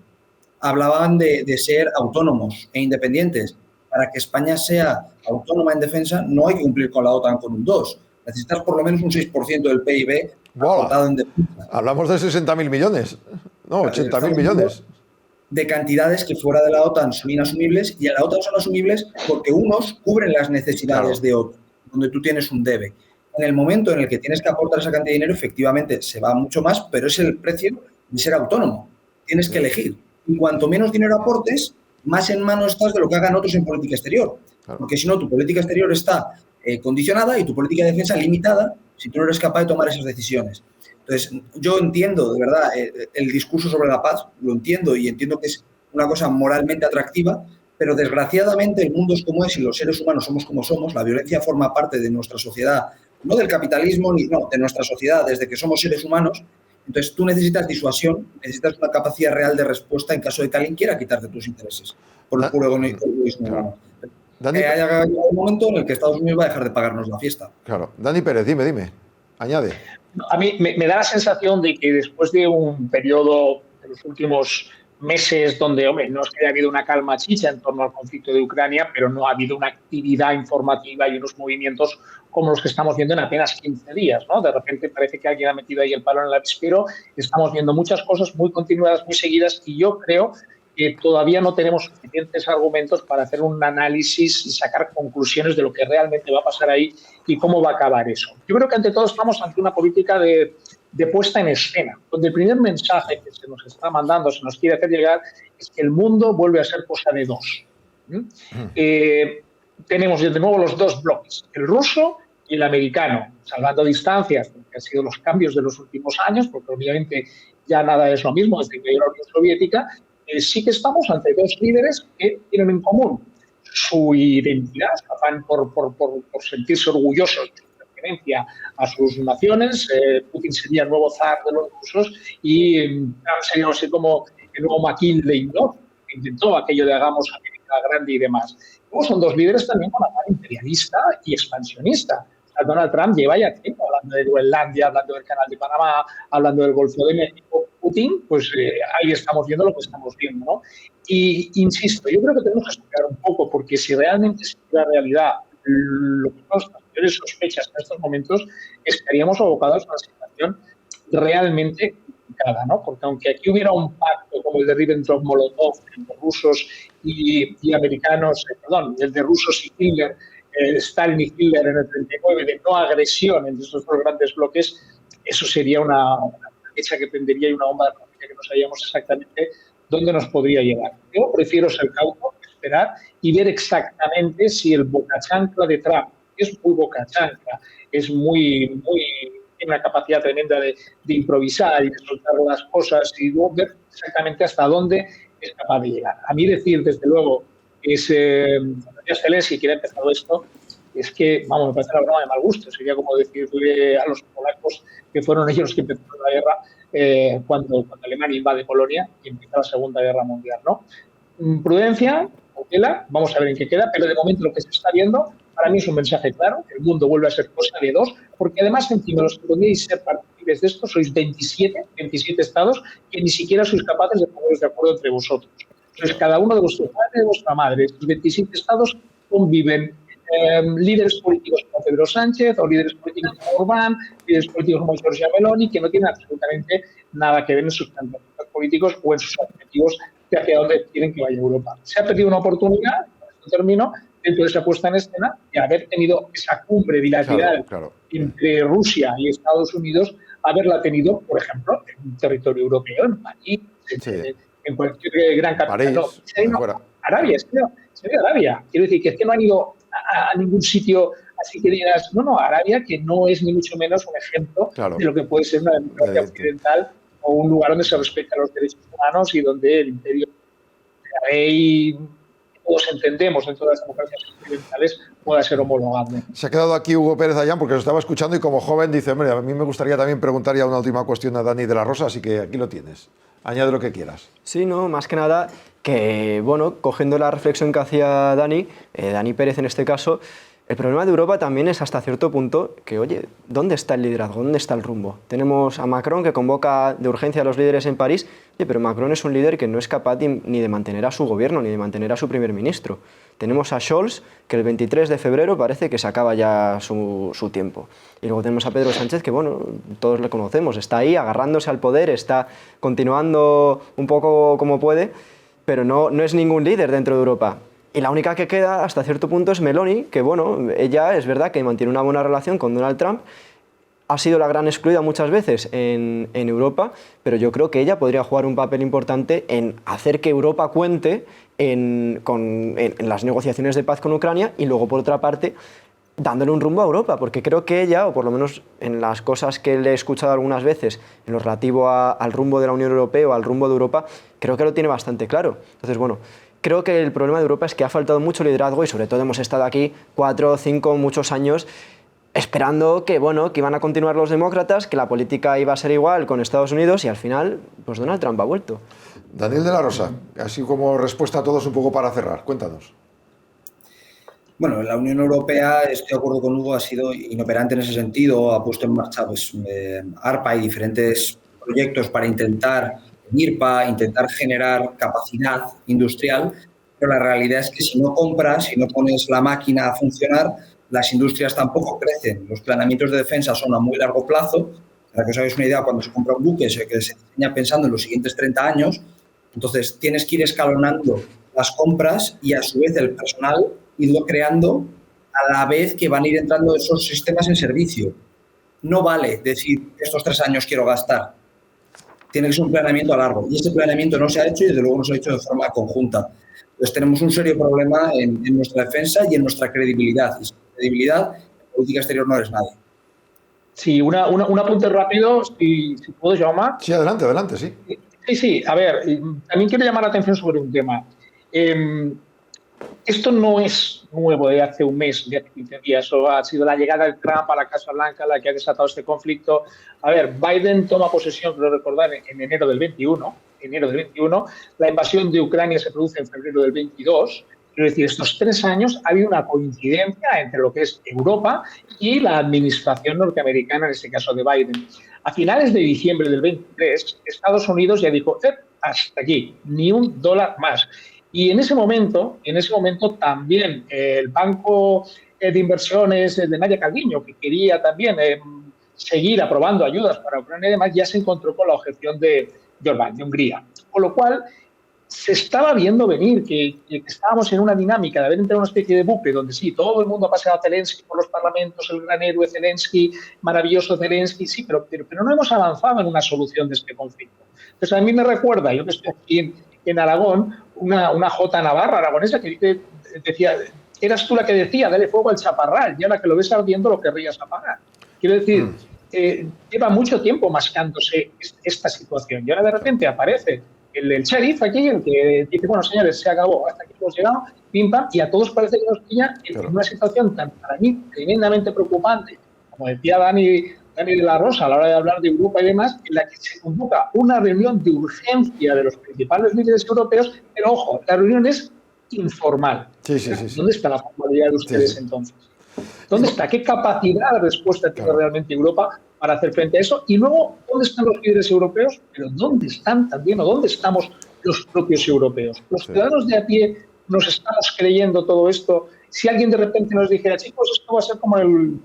Hablaban de ser autónomos e independientes. Para que España sea autónoma en defensa no hay que cumplir con la OTAN con un 2. Necesitas por lo menos un 6% del PIB aportado en defensa. Hablamos de 60.000 millones. No, 80.000 millones. De cantidades que fuera de la OTAN son inasumibles y a la OTAN son asumibles porque unos cubren las necesidades de otros, donde tú tienes un debe. En el momento en el que tienes que aportar esa cantidad de dinero, efectivamente se va mucho más, pero es el precio de ser autónomo. Tienes que elegir. Y cuanto menos dinero aportes, más en mano estás de lo que hagan otros en política exterior. Porque si no, tu política exterior está condicionada y tu política de defensa limitada si tú no eres capaz de tomar esas decisiones. Entonces, yo entiendo, de verdad, el discurso sobre la paz, lo entiendo y entiendo que es una cosa moralmente atractiva, pero desgraciadamente el mundo es como es y los seres humanos somos como somos, la violencia forma parte de nuestra sociedad, no del capitalismo, no, de nuestra sociedad, desde que somos seres humanos. Entonces, tú necesitas disuasión, necesitas una capacidad real de respuesta en caso de que alguien quiera quitarte tus intereses por el puro egoísmo. Dani, haya llegado un momento en el que Estados Unidos va a dejar de pagarnos la fiesta. Claro. Dani Pérez, dime. Añade. A mí me da la sensación de que después de un periodo de los últimos meses donde, hombre, no es que haya habido una calma chicha en torno al conflicto de Ucrania, pero no ha habido una actividad informativa y unos movimientos como los que estamos viendo en apenas 15 días, ¿no? De repente parece que alguien ha metido ahí el palo en el avispero, estamos viendo muchas cosas muy continuadas, muy seguidas, y yo creo que todavía no tenemos suficientes argumentos para hacer un análisis y sacar conclusiones de lo que realmente va a pasar ahí y cómo va a acabar eso. Yo creo que ante todo estamos ante una política de puesta en escena, donde el primer mensaje que se nos está mandando, se nos quiere hacer llegar, es que el mundo vuelve a ser cosa de dos. Tenemos de nuevo los dos bloques, el ruso y el americano, salvando distancias, que han sido los cambios de los últimos años, porque obviamente ya nada es lo mismo desde que la Unión Soviética. Sí que estamos ante dos líderes que tienen en común su identidad, van por sentirse orgullosos de su pertenencia a sus naciones. Putin sería el nuevo zar de los rusos y Trump sería así como el nuevo McKinley, ¿no? Que intentó aquello de hagamos América grande y demás. Luego son dos líderes también con la parte imperialista y expansionista. Donald Trump lleva ya tiempo hablando de Groenlandia, hablando del Canal de Panamá, hablando del Golfo de México. Putin, pues ahí estamos viendo lo que estamos viendo, ¿no? Y insisto, yo creo que tenemos que explicar un poco, porque si realmente es la realidad lo que son las mayores sospechas en estos momentos, estaríamos abocados a una situación realmente complicada, ¿no? Porque aunque aquí hubiera un pacto como el de Ribbentrop-Molotov entre rusos y americanos, el de rusos y Hitler, Stalin y Hitler en el 39, de no agresión entre esos dos grandes bloques, eso sería una fecha que prendería y una bomba de atómica que no sabíamos exactamente dónde nos podría llegar. Yo prefiero ser cauto, esperar y ver exactamente si el bocachancla de Trump, que es muy bocachancla, es tiene una capacidad tremenda de improvisar y de soltar las cosas y ver exactamente hasta dónde es capaz de llegar. A mí decir, desde luego, es Zelensky quien ha empezado esto, es que, vamos, me parece una broma de mal gusto. Sería como decirle a los polacos que fueron ellos los que empezaron la guerra cuando Alemania invade Polonia y empieza la Segunda Guerra Mundial, ¿no? Prudencia, cautela, vamos a ver en qué queda, pero de momento lo que se está viendo, para mí es un mensaje claro, que el mundo vuelve a ser cosa de dos, porque además encima los que podéis ser partícipes de esto sois 27 estados que ni siquiera sois capaces de poneros de acuerdo entre vosotros. Entonces, cada uno de vuestros padres y de vuestra madre, estos 27 estados conviven líderes políticos como Pedro Sánchez o líderes políticos como Orbán, líderes políticos como Giorgia Meloni, que no tienen absolutamente nada que ver en sus planteamientos políticos o en sus objetivos de hacia dónde quieren que vaya Europa. Se ha perdido una oportunidad, con esto termino, dentro de esa puesta en escena, de haber tenido esa cumbre bilateral entre Rusia y Estados Unidos, haberla tenido, por ejemplo, en un territorio europeo, en París, en cualquier gran capital. París, Arabia, se ve Arabia. Quiero decir que es que no han ido a ningún sitio así que digas, no, Arabia, que no es ni mucho menos un ejemplo de lo que puede ser una democracia occidental o un lugar donde se respetan los derechos humanos y donde el imperio de rey, todos entendemos en todas las democracias occidentales, pueda ser homologable. Se ha quedado aquí Hugo Pérez Ayán porque lo estaba escuchando y como joven dice, hombre, a mí me gustaría también preguntar ya una última cuestión a Dani de la Rosa, así que aquí lo tienes. Añade lo que quieras. Sí, no, más que nada que, bueno, cogiendo la reflexión que hacía Dani Pérez en este caso, el problema de Europa también es hasta cierto punto que, oye, ¿dónde está el liderazgo? ¿Dónde está el rumbo? Tenemos a Macron que convoca de urgencia a los líderes en París, pero Macron es un líder que no es capaz ni de mantener a su gobierno, ni de mantener a su primer ministro. Tenemos a Scholz, que el 23 de febrero parece que se acaba ya su tiempo. Y luego tenemos a Pedro Sánchez, que bueno, todos le conocemos, está ahí agarrándose al poder, está continuando un poco como puede, pero no es ningún líder dentro de Europa. Y la única que queda hasta cierto punto es Meloni, que bueno, ella es verdad que mantiene una buena relación con Donald Trump, ha sido la gran excluida muchas veces en Europa, pero yo creo que ella podría jugar un papel importante en hacer que Europa cuente en las negociaciones de paz con Ucrania y luego, por otra parte, dándole un rumbo a Europa, porque creo que ella, o por lo menos en las cosas que le he escuchado algunas veces en lo relativo al rumbo de la Unión Europea o al rumbo de Europa, creo que lo tiene bastante claro. Entonces, bueno, creo que el problema de Europa es que ha faltado mucho liderazgo y sobre todo hemos estado aquí 4, 5, muchos años esperando que, bueno, que iban a continuar los demócratas, que la política iba a ser igual con Estados Unidos y al final, pues Donald Trump ha vuelto. Daniel de la Rosa, así como respuesta a todos un poco para cerrar, cuéntanos. Bueno, la Unión Europea, estoy de acuerdo con Hugo, ha sido inoperante en ese sentido, ha puesto en marcha ARPA y diferentes proyectos para intentar generar capacidad industrial, pero la realidad es que si no compras, si no pones la máquina a funcionar, las industrias tampoco crecen. Los planeamientos de defensa son a muy largo plazo. Para que os hagáis una idea, cuando se compra un buque se diseña pensando en los siguientes 30 años, entonces tienes que ir escalonando las compras y a su vez el personal irlo creando a la vez que van a ir entrando esos sistemas en servicio. No vale decir, estos 3 años quiero gastar. Tiene que ser un planeamiento a largo. Y ese planeamiento no se ha hecho y desde luego no se ha hecho de forma conjunta. Entonces tenemos un serio problema en nuestra defensa y en nuestra credibilidad. Y sin credibilidad, en política exterior no eres nadie. Sí, un apunte rápido, si puedo, Jaume. Sí, adelante, sí. Sí, a ver, también quiero llamar la atención sobre un tema. Esto no es nuevo de hace un mes, de hace 15 días. Eso ha sido la llegada de Trump a la Casa Blanca la que ha desatado este conflicto. A ver, Biden toma posesión, creo recordar, en enero del 21. La invasión de Ucrania se produce en febrero del 22. Es decir, estos 3 años ha habido una coincidencia entre lo que es Europa y la administración norteamericana, en este caso de Biden. A finales de diciembre del 23, Estados Unidos ya dijo, hasta aquí, ni $1 más. Y en ese momento también el Banco de Inversiones de Nadia Calviño, que quería también seguir aprobando ayudas para Ucrania y demás, ya se encontró con la objeción de Orbán, de Hungría. Con lo cual, se estaba viendo venir que estábamos en una dinámica de haber entrado en una especie de bucle donde sí, todo el mundo ha pasado a Zelensky por los parlamentos, el gran héroe Zelensky, maravilloso Zelensky, sí, pero no hemos avanzado en una solución de este conflicto. Entonces, a mí me recuerda, yo que estoy aquí en Aragón, una J Navarra aragonesa que decía, eras tú la que decía, dale fuego al chaparral, y ahora que lo ves ardiendo lo querrías apagar. Quiero decir, lleva mucho tiempo mascándose esta situación y ahora de repente aparece el sheriff aquí, el que dice, bueno, señores, se acabó, hasta aquí hemos llegado, pim, pam, y a todos parece que nos pilla en una situación tan, para mí, tremendamente preocupante, como decía Dani de la Rosa a la hora de hablar de Europa y demás, en la que se convoca una reunión de urgencia de los principales líderes europeos, pero ojo, la reunión es informal. Sí. ¿Dónde está la formalidad de ustedes entonces? ¿Dónde está? ¿Qué capacidad de respuesta tiene realmente Europa para hacer frente a eso? Y luego, ¿dónde están los líderes europeos? Pero ¿dónde están también o dónde estamos los propios europeos? Los ciudadanos de a pie nos estamos creyendo todo esto. Si alguien de repente nos dijera, chicos, esto va a ser como el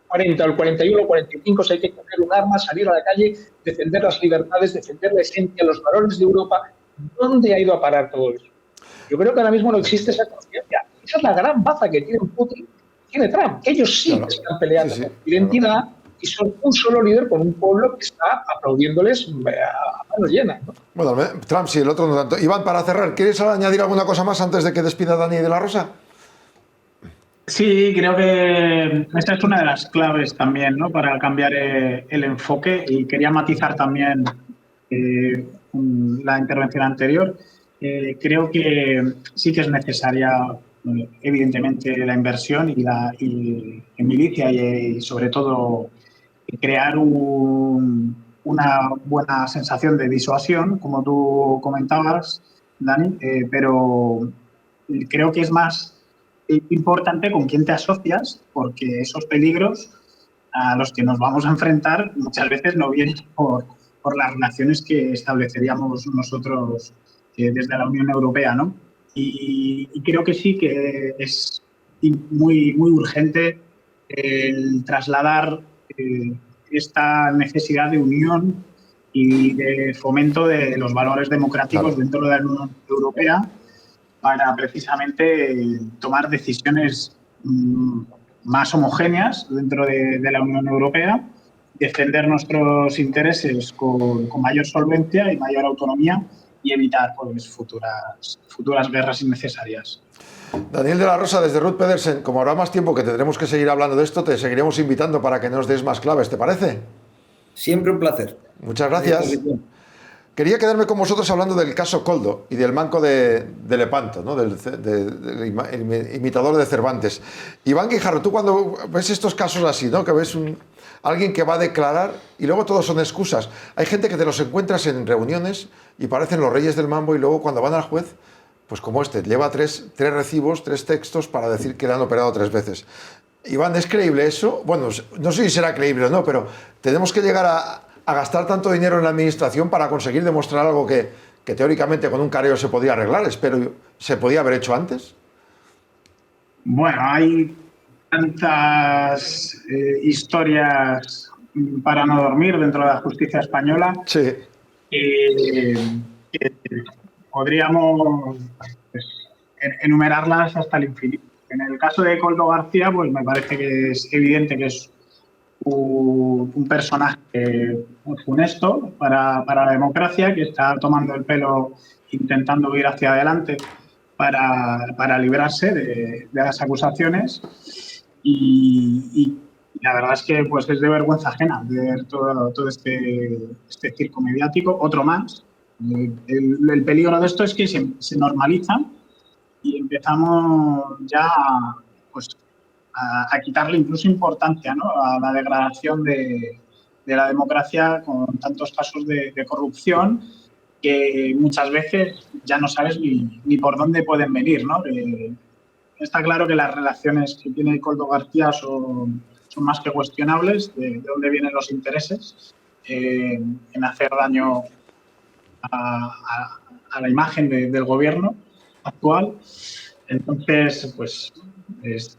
40, el 41, el 45, si hay que coger un arma, salir a la calle, defender las libertades, defender la esencia, los valores de Europa, ¿dónde ha ido a parar todo eso? Yo creo que ahora mismo no existe esa conciencia. Esa es la gran baza que tiene Putin, tiene Trump. Ellos sí están peleando por identidad, y son un solo líder con un pueblo que está aplaudiéndoles a manos llenas, ¿no? Bueno, Trump sí, el otro no tanto. Iván, para cerrar, ¿quieres añadir alguna cosa más antes de que despida Dani de la Rosa? Sí, creo que esta es una de las claves también, ¿no?, para cambiar el enfoque, y quería matizar también la intervención anterior. Creo que sí que es necesaria, evidentemente, la inversión y en milicia y sobre todo crear una buena sensación de disuasión, como tú comentabas, Dani, pero creo que es más importante con quién te asocias, porque esos peligros a los que nos vamos a enfrentar muchas veces no vienen por las relaciones que estableceríamos nosotros desde la Unión Europea, ¿no? Y creo que sí que es muy, muy urgente el trasladar esta necesidad de unión y de fomento de los valores democráticos dentro de la Unión Europea, para precisamente tomar decisiones más homogéneas dentro de la Unión Europea, defender nuestros intereses con mayor solvencia y mayor autonomía, y evitar pues, futuras guerras innecesarias. Daniel de la Rosa, desde Ruth Pedersen, como habrá más tiempo que tendremos que seguir hablando de esto, te seguiremos invitando para que nos des más claves, ¿te parece? Siempre un placer. Muchas gracias. Quería quedarme con vosotros hablando del caso Koldo y del manco de Lepanto, ¿no?, del imitador de Cervantes. Iván Guijarro, tú cuando ves estos casos así, ¿no?, que ves alguien que va a declarar y luego todos son excusas. Hay gente que te los encuentras en reuniones y parecen los reyes del mambo, y luego cuando van al juez, pues como lleva tres recibos, 3 textos para decir que le han operado 3 veces. Iván, ¿es creíble eso? Bueno, no sé si será creíble o no, pero tenemos que llegar a gastar tanto dinero en la administración para conseguir demostrar algo que teóricamente con un careo se podía arreglar. Espero, ¿se podía haber hecho antes? Bueno, hay tantas historias para no dormir dentro de la justicia española. Sí. Que podríamos pues, enumerarlas hasta el infinito. En el caso de Koldo García, pues me parece que es evidente que es un personaje funesto para la democracia, que está tomando el pelo intentando ir hacia adelante para librarse de las acusaciones, y la verdad es que pues es de vergüenza ajena ver todo este circo mediático, otro más. El peligro de esto es que se normaliza y empezamos ya pues a quitarle incluso importancia, ¿no?, a la degradación de la democracia, con tantos casos de corrupción que muchas veces ya no sabes ni por dónde pueden venir, ¿no? Está claro que las relaciones que tiene Koldo García son más que cuestionables, de dónde vienen los intereses en hacer daño a la imagen del gobierno actual. Entonces, pues es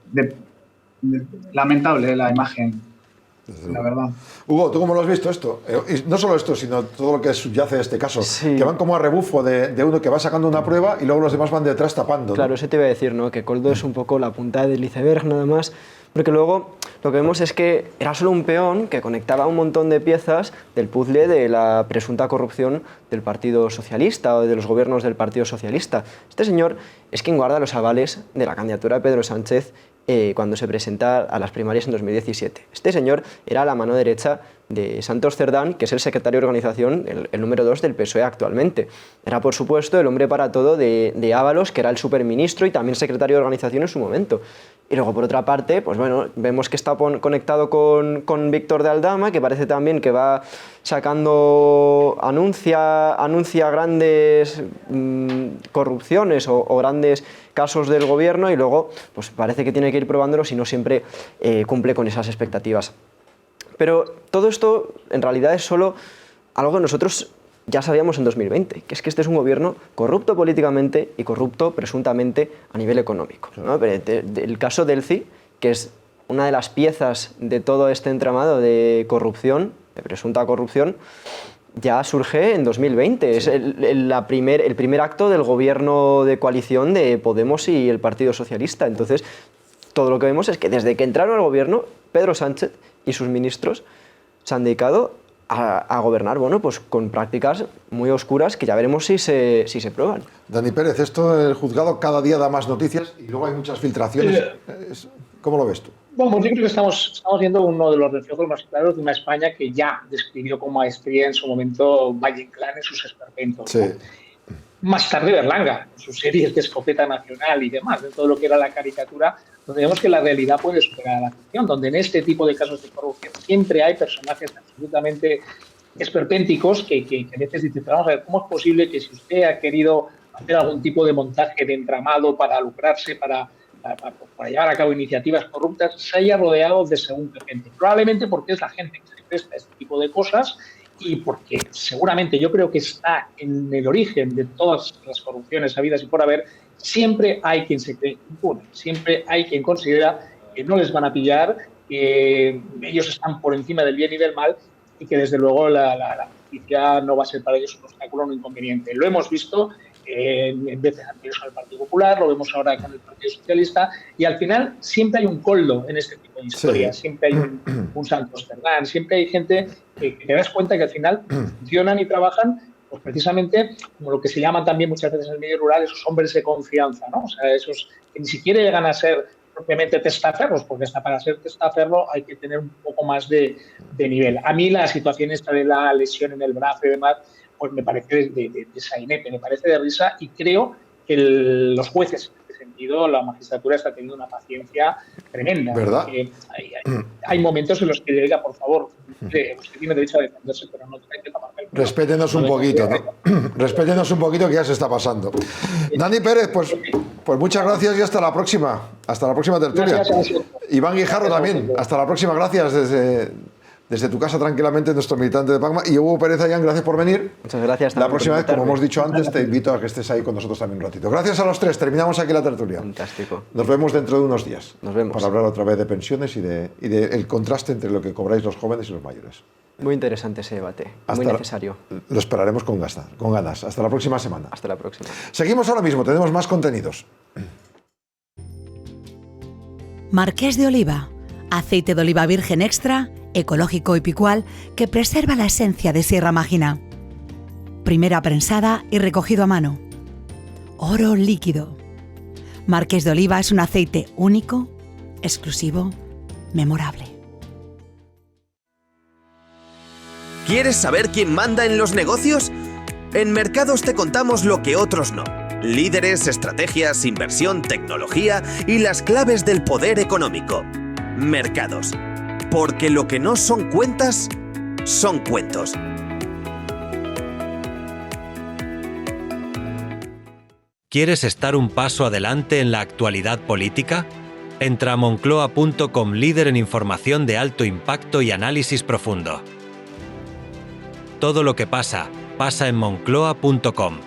lamentable la imagen, la verdad. Hugo, ¿tú cómo lo has visto esto? Y no solo esto, sino todo lo que subyace a este caso. Sí. Que van como a rebufo de uno que va sacando una prueba y luego los demás van detrás tapando, ¿no? Claro, eso te iba a decir, ¿no?, que Koldo es un poco la punta del iceberg nada más, porque luego lo que vemos es que era solo un peón que conectaba un montón de piezas del puzzle de la presunta corrupción del Partido Socialista o de los gobiernos del Partido Socialista. Este señor es quien guarda los avales de la candidatura de Pedro Sánchez cuando se presenta a las primarias en 2017. Este señor era la mano derecha de Santos Cerdán, que es el secretario de organización, el número 2 del PSOE actualmente. Era, por supuesto, el hombre para todo de Ábalos, que era el superministro y también secretario de organización en su momento. Y luego, por otra parte, pues bueno, vemos que está conectado con Víctor de Aldama, que parece también que va sacando, anuncia grandes corrupciones o grandes casos del gobierno, y luego pues parece que tiene que ir probándolos y no siempre cumple con esas expectativas. Pero todo esto en realidad es solo algo que nosotros ya sabíamos en 2020, que es que este es un gobierno corrupto políticamente y corrupto presuntamente a nivel económico, ¿no? El caso Delcy, que es una de las piezas de todo este entramado de corrupción, de presunta corrupción, ya surge en 2020. Sí. Es el primer acto del gobierno de coalición de Podemos y el Partido Socialista. Entonces, todo lo que vemos es que desde que entraron al gobierno, Pedro Sánchez y sus ministros se han dedicado a gobernar, bueno, pues con prácticas muy oscuras que ya veremos si se prueban. Dani Pérez, esto del juzgado cada día da más noticias y luego hay muchas filtraciones. ¿Cómo lo ves tú? Bueno, yo creo que estamos viendo uno de los reflejos más claros de una España que ya describió con maestría en su momento Valle Inclán en sus esperpentos. Sí. ¿No? Más tarde Berlanga, en sus series de Escopeta Nacional y demás, de todo lo que era la caricatura, donde vemos que la realidad puede superar a la ficción, donde en este tipo de casos de corrupción siempre hay personajes absolutamente esperpénticos que a veces dicen, vamos a ver, ¿cómo es posible que si usted ha querido hacer algún tipo de montaje de entramado para lucrarse, para llevar a cabo iniciativas corruptas, se haya rodeado de según qué gente? Probablemente porque es la gente que se presta a este tipo de cosas y porque seguramente yo creo que está en el origen de todas las corrupciones habidas y por haber. Siempre hay quien se cree impune, siempre hay quien considera que no les van a pillar, que ellos están por encima del bien y del mal y que desde luego la justicia no va a ser para ellos un obstáculo o un inconveniente. Lo hemos visto en veces anteriores con el Partido Popular, lo vemos ahora con el Partido Socialista, y al final siempre hay un coldo en este tipo de historias, sí. Siempre hay un Santos Cerdán, siempre hay gente que te das cuenta que al final funcionan y trabajan pues precisamente como lo que se llaman también muchas veces en el medio rural esos hombres de confianza, ¿no? O sea, esos que ni siquiera llegan a ser propiamente testaferros, porque hasta para ser testaferro hay que tener un poco más de nivel. A mí la situación esta de la lesión en el brazo y demás, pues me parece de sainete, me parece de risa, y creo que los jueces, en este sentido, la magistratura está teniendo una paciencia tremenda. ¿Verdad? Hay momentos en los que le diga, por favor, usted tiene derecho a defenderse, pero no hay que tomar el pelo. Respétenos un poquito, ¿no? Respétenos un poquito, que ya se está pasando. Dani Pérez, pues muchas gracias y hasta la próxima. Hasta la próxima tertulia. Iván Guijarro también. Hasta la próxima. Gracias desde tu casa tranquilamente, nuestro militante de Pacma. Y Hugo Pérez Ayán, gracias por venir. Muchas gracias. La próxima vez, como hemos dicho antes, te invito a que estés ahí con nosotros también un ratito. Gracias a los tres. Terminamos aquí la tertulia. Fantástico. Nos vemos dentro de unos días. Nos vemos. Para hablar otra vez de pensiones y del contraste entre lo que cobráis los jóvenes y los mayores. Muy interesante ese debate. Muy necesario. Lo esperaremos con ganas. Hasta la próxima semana. Hasta la próxima. Seguimos ahora mismo. Tenemos más contenidos. Marqués de Oliva. Aceite de oliva virgen extra, ecológico y picual, que preserva la esencia de Sierra Mágina. Primera prensada y recogido a mano. Oro líquido. Marqués de Oliva es un aceite único, exclusivo, memorable. ¿Quieres saber quién manda en los negocios? En Mercados te contamos lo que otros no. Líderes, estrategias, inversión, tecnología y las claves del poder económico. Mercados. Porque lo que no son cuentas, son cuentos. ¿Quieres estar un paso adelante en la actualidad política? Entra a moncloa.com, líder en información de alto impacto y análisis profundo. Todo lo que pasa en moncloa.com.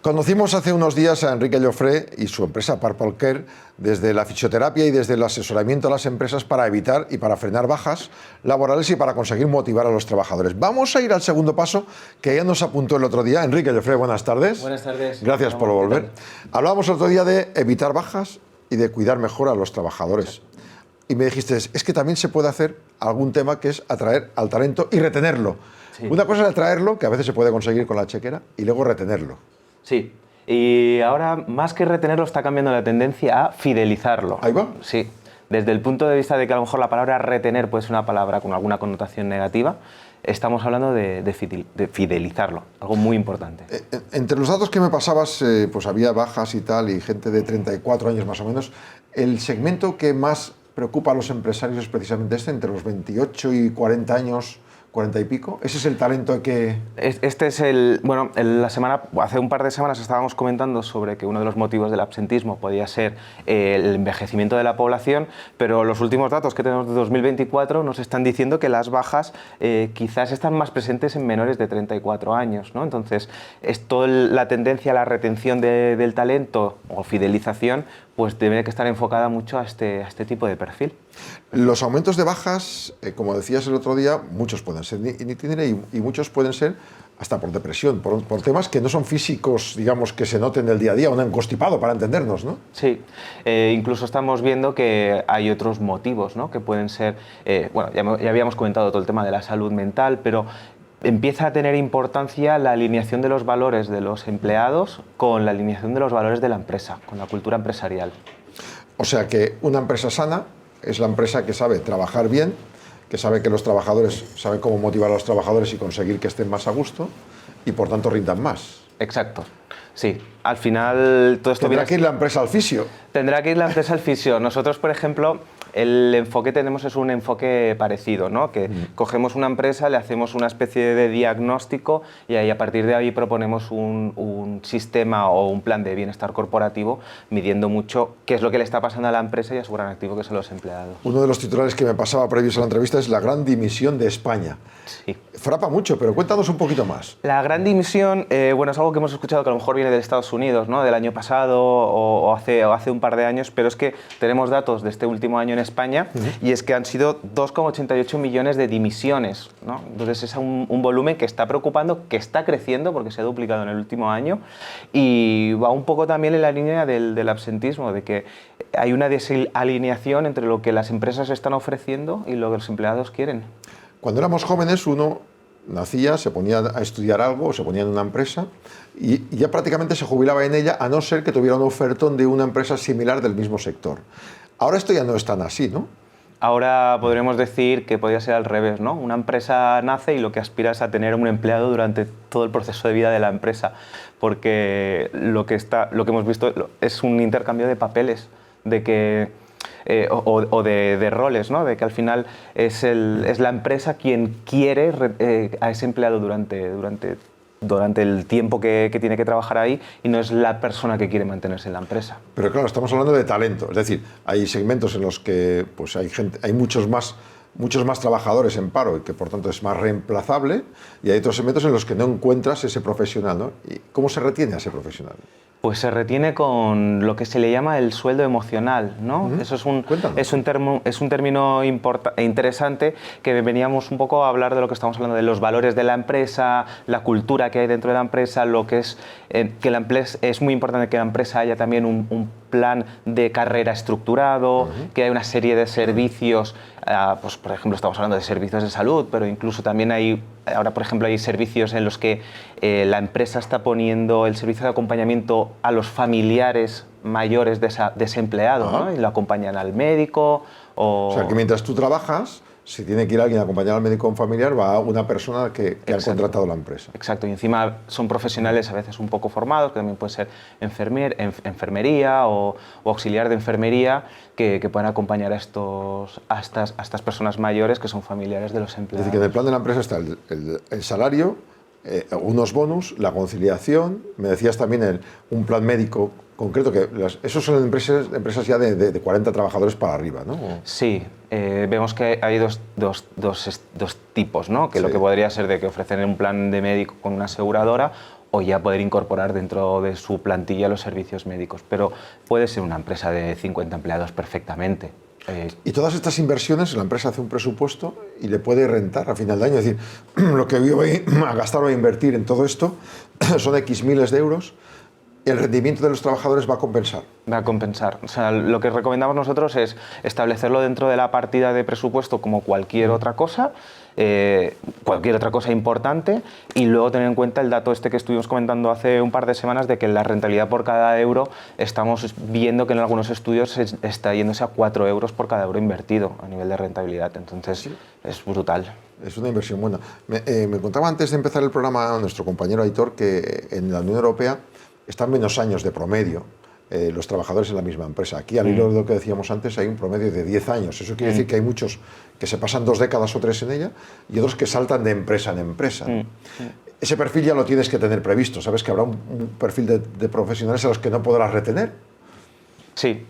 Conocimos hace unos días a Enrique Llofré y su empresa Purple Care desde la fisioterapia y desde el asesoramiento a las empresas para evitar y para frenar bajas laborales y para conseguir motivar a los trabajadores. Vamos a ir al segundo paso que ya nos apuntó el otro día. Enrique Llofré, buenas tardes. Buenas tardes. Gracias por volver. Hablábamos el otro día de evitar bajas y de cuidar mejor a los trabajadores. Y me dijiste, es que también se puede hacer algún tema que es atraer al talento y retenerlo. Sí. Una cosa es atraerlo, que a veces se puede conseguir con la chequera, y luego retenerlo. Sí, y ahora más que retenerlo está cambiando la tendencia a fidelizarlo. ¿Ahí va? Sí, desde el punto de vista de que a lo mejor la palabra retener puede ser una palabra con alguna connotación negativa, estamos hablando de fidelizarlo, algo muy importante. Entre los datos que me pasabas, pues había bajas y tal, y gente de 34 años más o menos. El segmento que más preocupa a los empresarios es precisamente este, entre los 28 y 40 años, 40 y pico. ¿Ese es el talento que...? Este es hace un par de semanas estábamos comentando sobre que uno de los motivos del absentismo podía ser el envejecimiento de la población, pero los últimos datos que tenemos de 2024 nos están diciendo que las bajas quizás están más presentes en menores de 34 años, ¿no? Entonces, la tendencia a la retención del talento o fidelización pues debe que estar enfocada mucho a este tipo de perfil. Los aumentos de bajas, como decías el otro día, muchos pueden ser in itinere y muchos pueden ser hasta por depresión, por temas que no son físicos, digamos, que se noten del día a día, un constipado, para entendernos, ¿no? Sí, incluso estamos viendo que hay otros motivos, ¿no? Que pueden ser, ya habíamos comentado todo el tema de la salud mental, pero empieza a tener importancia la alineación de los valores de los empleados con la alineación de los valores de la empresa, con la cultura empresarial. O sea que una empresa sana es la empresa que sabe trabajar bien, que sabe que los trabajadores, sabe cómo motivar a los trabajadores y conseguir que estén más a gusto y por tanto rindan más. Exacto. Sí, al final todo esto... ¿Tendrá que ir la empresa al fisio? Tendrá que ir la empresa al fisio. Nosotros, por ejemplo, el enfoque tenemos es un enfoque parecido, ¿no? Que cogemos una empresa, le hacemos una especie de diagnóstico y ahí, a partir de ahí proponemos un sistema o un plan de bienestar corporativo midiendo mucho qué es lo que le está pasando a la empresa y a su gran activo, que son los empleados. Uno de los titulares que me pasaba previos a la entrevista es la gran dimisión de España. Sí. Frapa mucho, pero cuéntanos un poquito más. La gran dimisión, es algo que hemos escuchado que a lo mejor viene de Estados Unidos, ¿no? Del año pasado o hace un par de años, pero es que tenemos datos de este último año en España y es que han sido 2,88 millones de dimisiones, ¿no? Entonces es un volumen que está preocupando, que está creciendo porque se ha duplicado en el último año y va un poco también en la línea del absentismo, de que hay una desalineación entre lo que las empresas están ofreciendo y lo que los empleados quieren. Cuando éramos jóvenes, uno nacía, se ponía a estudiar algo, se ponía en una empresa y ya prácticamente se jubilaba en ella, a no ser que tuviera un ofertón de una empresa similar del mismo sector. Ahora esto ya no es tan así, ¿no? Ahora podríamos decir que podría ser al revés, ¿no? Una empresa nace y lo que aspira es a tener un empleado durante todo el proceso de vida de la empresa, porque lo que hemos visto es un intercambio de papeles, de que de roles, ¿no? De que al final es la empresa quien quiere a ese empleado durante el tiempo que tiene que trabajar ahí y no es la persona que quiere mantenerse en la empresa. Pero claro, estamos hablando de talento, es decir, hay segmentos en los que pues, hay muchos más trabajadores en paro y que por tanto es más reemplazable y hay otros segmentos en los que no encuentras ese profesional, ¿no? ¿Y cómo se retiene a ese profesional? Pues se retiene con lo que se le llama el sueldo emocional, ¿no? Eso es un término interesante que veníamos un poco a hablar de lo que estamos hablando, de los valores de la empresa, la cultura que hay dentro de la empresa, lo que es que la empresa, es muy importante que la empresa haya también un plan de carrera estructurado, que haya una serie de servicios, pues por ejemplo estamos hablando de servicios de salud, pero incluso también ahora por ejemplo hay servicios en los que la empresa está poniendo el servicio de acompañamiento a los familiares mayores de ese empleado, ¿no? Y lo acompañan al médico o sea, que mientras tú trabajas, si tiene que ir alguien a acompañar al médico o un familiar, va una persona que ha contratado la empresa. Exacto, y encima son profesionales a veces un poco formados, que también puede ser enfermería o auxiliar de enfermería, que pueden acompañar a estas personas mayores que son familiares de los empleados. Es decir, que en el plan de la empresa está el salario, unos bonus, la conciliación, me decías también un plan médico concreto, que esos son empresas ya de 40 trabajadores para arriba, ¿no? Sí, vemos que hay dos tipos, ¿no? Que sí. Lo que podría ser de que ofrecen un plan de médico con una aseguradora o ya poder incorporar dentro de su plantilla los servicios médicos, pero puede ser una empresa de 50 empleados perfectamente. Y todas estas inversiones, la empresa hace un presupuesto y le puede rentar a final de año. Es decir, lo que yo voy a gastar o a invertir en todo esto son X miles de euros. ¿El rendimiento de los trabajadores va a compensar? Va a compensar. O sea, lo que recomendamos nosotros es establecerlo dentro de la partida de presupuesto como cualquier otra cosa importante, y luego tener en cuenta el dato que estuvimos comentando hace un par de semanas de que la rentabilidad por cada euro estamos viendo que en algunos estudios está yéndose a 4 euros por cada euro invertido a nivel de rentabilidad. Entonces, sí, es brutal. Es una inversión buena. Me contaba antes de empezar el programa nuestro compañero Aitor que en la Unión Europea están menos años de promedio los trabajadores en la misma empresa. Aquí, al hilo de lo que decíamos antes, hay un promedio de 10 años. Eso quiere decir que hay muchos que se pasan 2 décadas o 3 en ella y otros que saltan de empresa en empresa. Ese perfil ya lo tienes que tener previsto. ¿Sabes que habrá un perfil de profesionales a los que no podrás retener? Sí.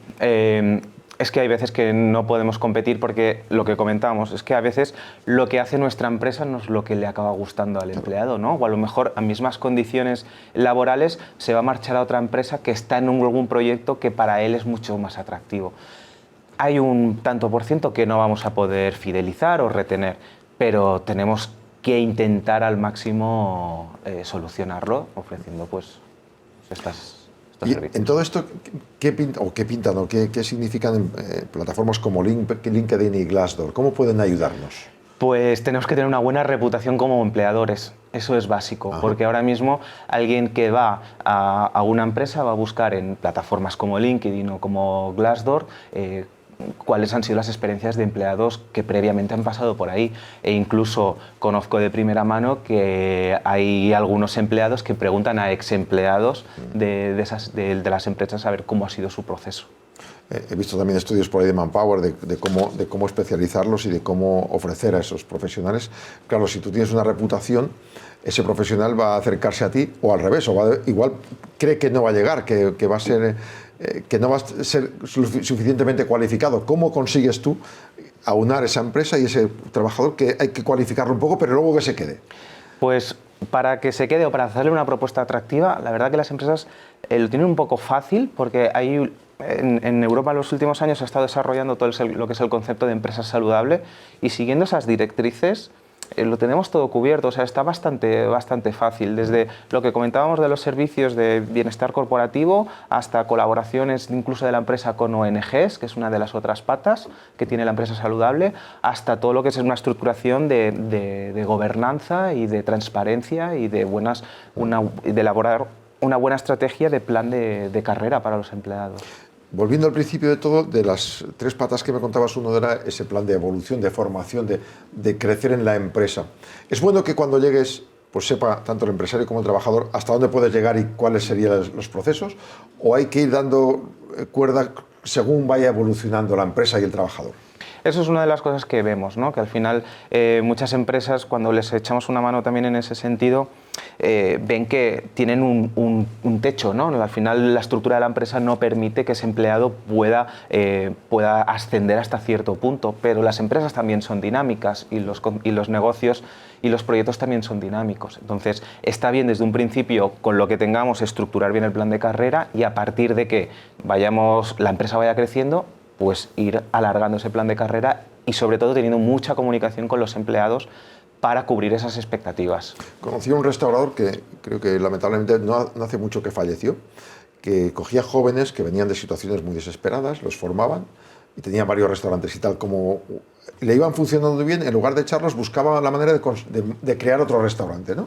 Es que hay veces que no podemos competir porque lo que comentábamos es que a veces lo que hace nuestra empresa no es lo que le acaba gustando al empleado, ¿no? O a lo mejor a mismas condiciones laborales se va a marchar a otra empresa que está en algún proyecto que para él es mucho más atractivo. Hay un tanto por ciento que no vamos a poder fidelizar o retener, pero tenemos que intentar al máximo solucionarlo ofreciendo pues estas... Y en todo esto, ¿qué pintan o qué significan plataformas como LinkedIn y Glassdoor? ¿Cómo pueden ayudarnos? Pues tenemos que tener una buena reputación como empleadores, eso es básico, porque ahora mismo alguien que va a una empresa va a buscar en plataformas como LinkedIn o como Glassdoor cuáles han sido las experiencias de empleados que previamente han pasado por ahí. E incluso conozco de primera mano que hay algunos empleados que preguntan a ex empleados de las empresas a ver cómo ha sido su proceso. He visto también estudios por ahí de Manpower de cómo especializarlos y de cómo ofrecer a esos profesionales. Claro, si tú tienes una reputación, ese profesional va a acercarse a ti o al revés, igual cree que no va a llegar, que va a ser... que no va a ser suficientemente cualificado. ¿Cómo consigues tú aunar esa empresa y ese trabajador que hay que cualificarlo un poco, pero luego que se quede? Pues para que se quede o para hacerle una propuesta atractiva, la verdad que las empresas lo tienen un poco fácil porque hay... En Europa en los últimos años se ha estado desarrollando todo lo que es el concepto de empresa saludable y siguiendo esas directrices lo tenemos todo cubierto, o sea, está bastante fácil, desde lo que comentábamos de los servicios de bienestar corporativo hasta colaboraciones incluso de la empresa con ONGs, que es una de las otras patas que tiene la empresa saludable, hasta todo lo que es una estructuración de gobernanza y de transparencia y de elaborar una buena estrategia de plan de carrera para los empleados. Volviendo al principio de todo, de las 3 patas que me contabas, uno era ese plan de evolución, de formación, de crecer en la empresa. Es bueno que cuando llegues, pues sepa tanto el empresario como el trabajador hasta dónde puedes llegar y cuáles serían los procesos, o hay que ir dando cuerda según vaya evolucionando la empresa y el trabajador. Eso es una de las cosas que vemos, ¿no? Que al final muchas empresas, cuando les echamos una mano también en ese sentido, ven que tienen un techo, ¿no? Al final la estructura de la empresa no permite que ese empleado pueda ascender hasta cierto punto, pero las empresas también son dinámicas y los negocios y los proyectos también son dinámicos. Entonces está bien desde un principio, con lo que tengamos, estructurar bien el plan de carrera y a partir de que la empresa vaya creciendo, pues ir alargando ese plan de carrera y sobre todo teniendo mucha comunicación con los empleados para cubrir esas expectativas. Conocí a un restaurador que creo que lamentablemente no hace mucho que falleció, que cogía jóvenes que venían de situaciones muy desesperadas, los formaban y tenía varios restaurantes y tal, como le iban funcionando bien, en lugar de echarlos buscaba la manera de crear otro restaurante, ¿no?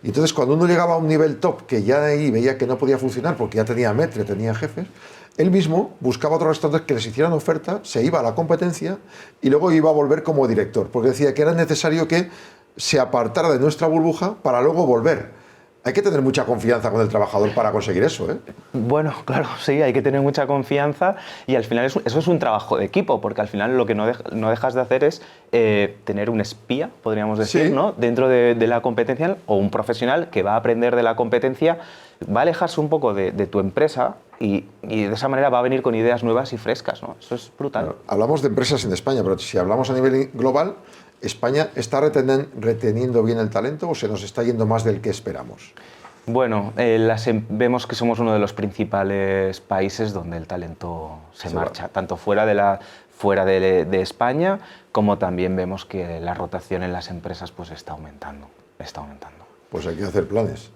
Y entonces cuando uno llegaba a un nivel top, que ya ahí veía que no podía funcionar porque ya tenía maître, tenía jefes, él mismo buscaba otros restaurantes que les hicieran oferta, se iba a la competencia y luego iba a volver como director, porque decía que era necesario que se apartara de nuestra burbuja para luego volver. Hay que tener mucha confianza con el trabajador para conseguir eso, ¿eh? Bueno, claro, sí, hay que tener mucha confianza y al final eso es un trabajo de equipo, porque al final lo que no dejas de hacer es tener un espía, podríamos decir, ¿no? Dentro de la competencia, o un profesional que va a aprender de la competencia, va a alejarse un poco de tu empresa y de esa manera va a venir con ideas nuevas y frescas, ¿no? Eso es brutal. Bueno, hablamos de empresas en España, pero si hablamos a nivel global, ¿España está reteniendo bien el talento o se nos está yendo más del que esperamos? Bueno, vemos que somos uno de los principales países donde el talento se marcha, tanto fuera de España, como también vemos que la rotación en las empresas pues está aumentando. Pues hay que hacer planes.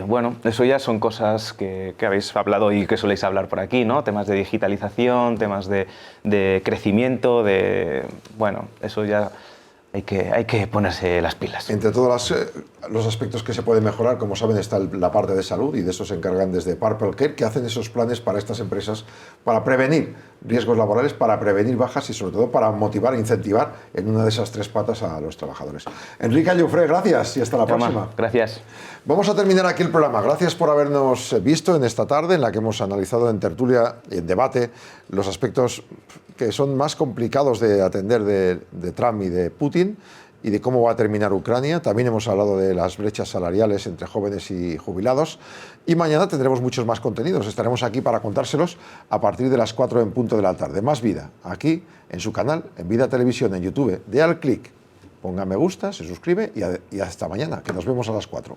Bueno, eso ya son cosas que habéis hablado y que soléis hablar por aquí, ¿no? Temas de digitalización, temas de crecimiento, bueno, eso ya hay que ponerse las pilas. Entre todos los aspectos que se pueden mejorar, como saben, está la parte de salud y de eso se encargan desde Purple Care, que hacen esos planes para estas empresas para prevenir riesgos laborales, para prevenir bajas y sobre todo para motivar e incentivar en una de esas 3 patas a los trabajadores. Enrique Allufré, gracias y hasta la próxima. Gracias. Vamos a terminar aquí el programa. Gracias por habernos visto en esta tarde en la que hemos analizado en tertulia y en debate los aspectos que son más complicados de atender de Trump y de Putin y de cómo va a terminar Ucrania. También hemos hablado de las brechas salariales entre jóvenes y jubilados. Y mañana tendremos muchos más contenidos. Estaremos aquí para contárselos a partir de las 4 en punto de la tarde. Más Vida, aquí en su canal, en Vida Televisión, en YouTube. Dé al clic, ponga me gusta, se suscribe y hasta mañana, que nos vemos a las 4.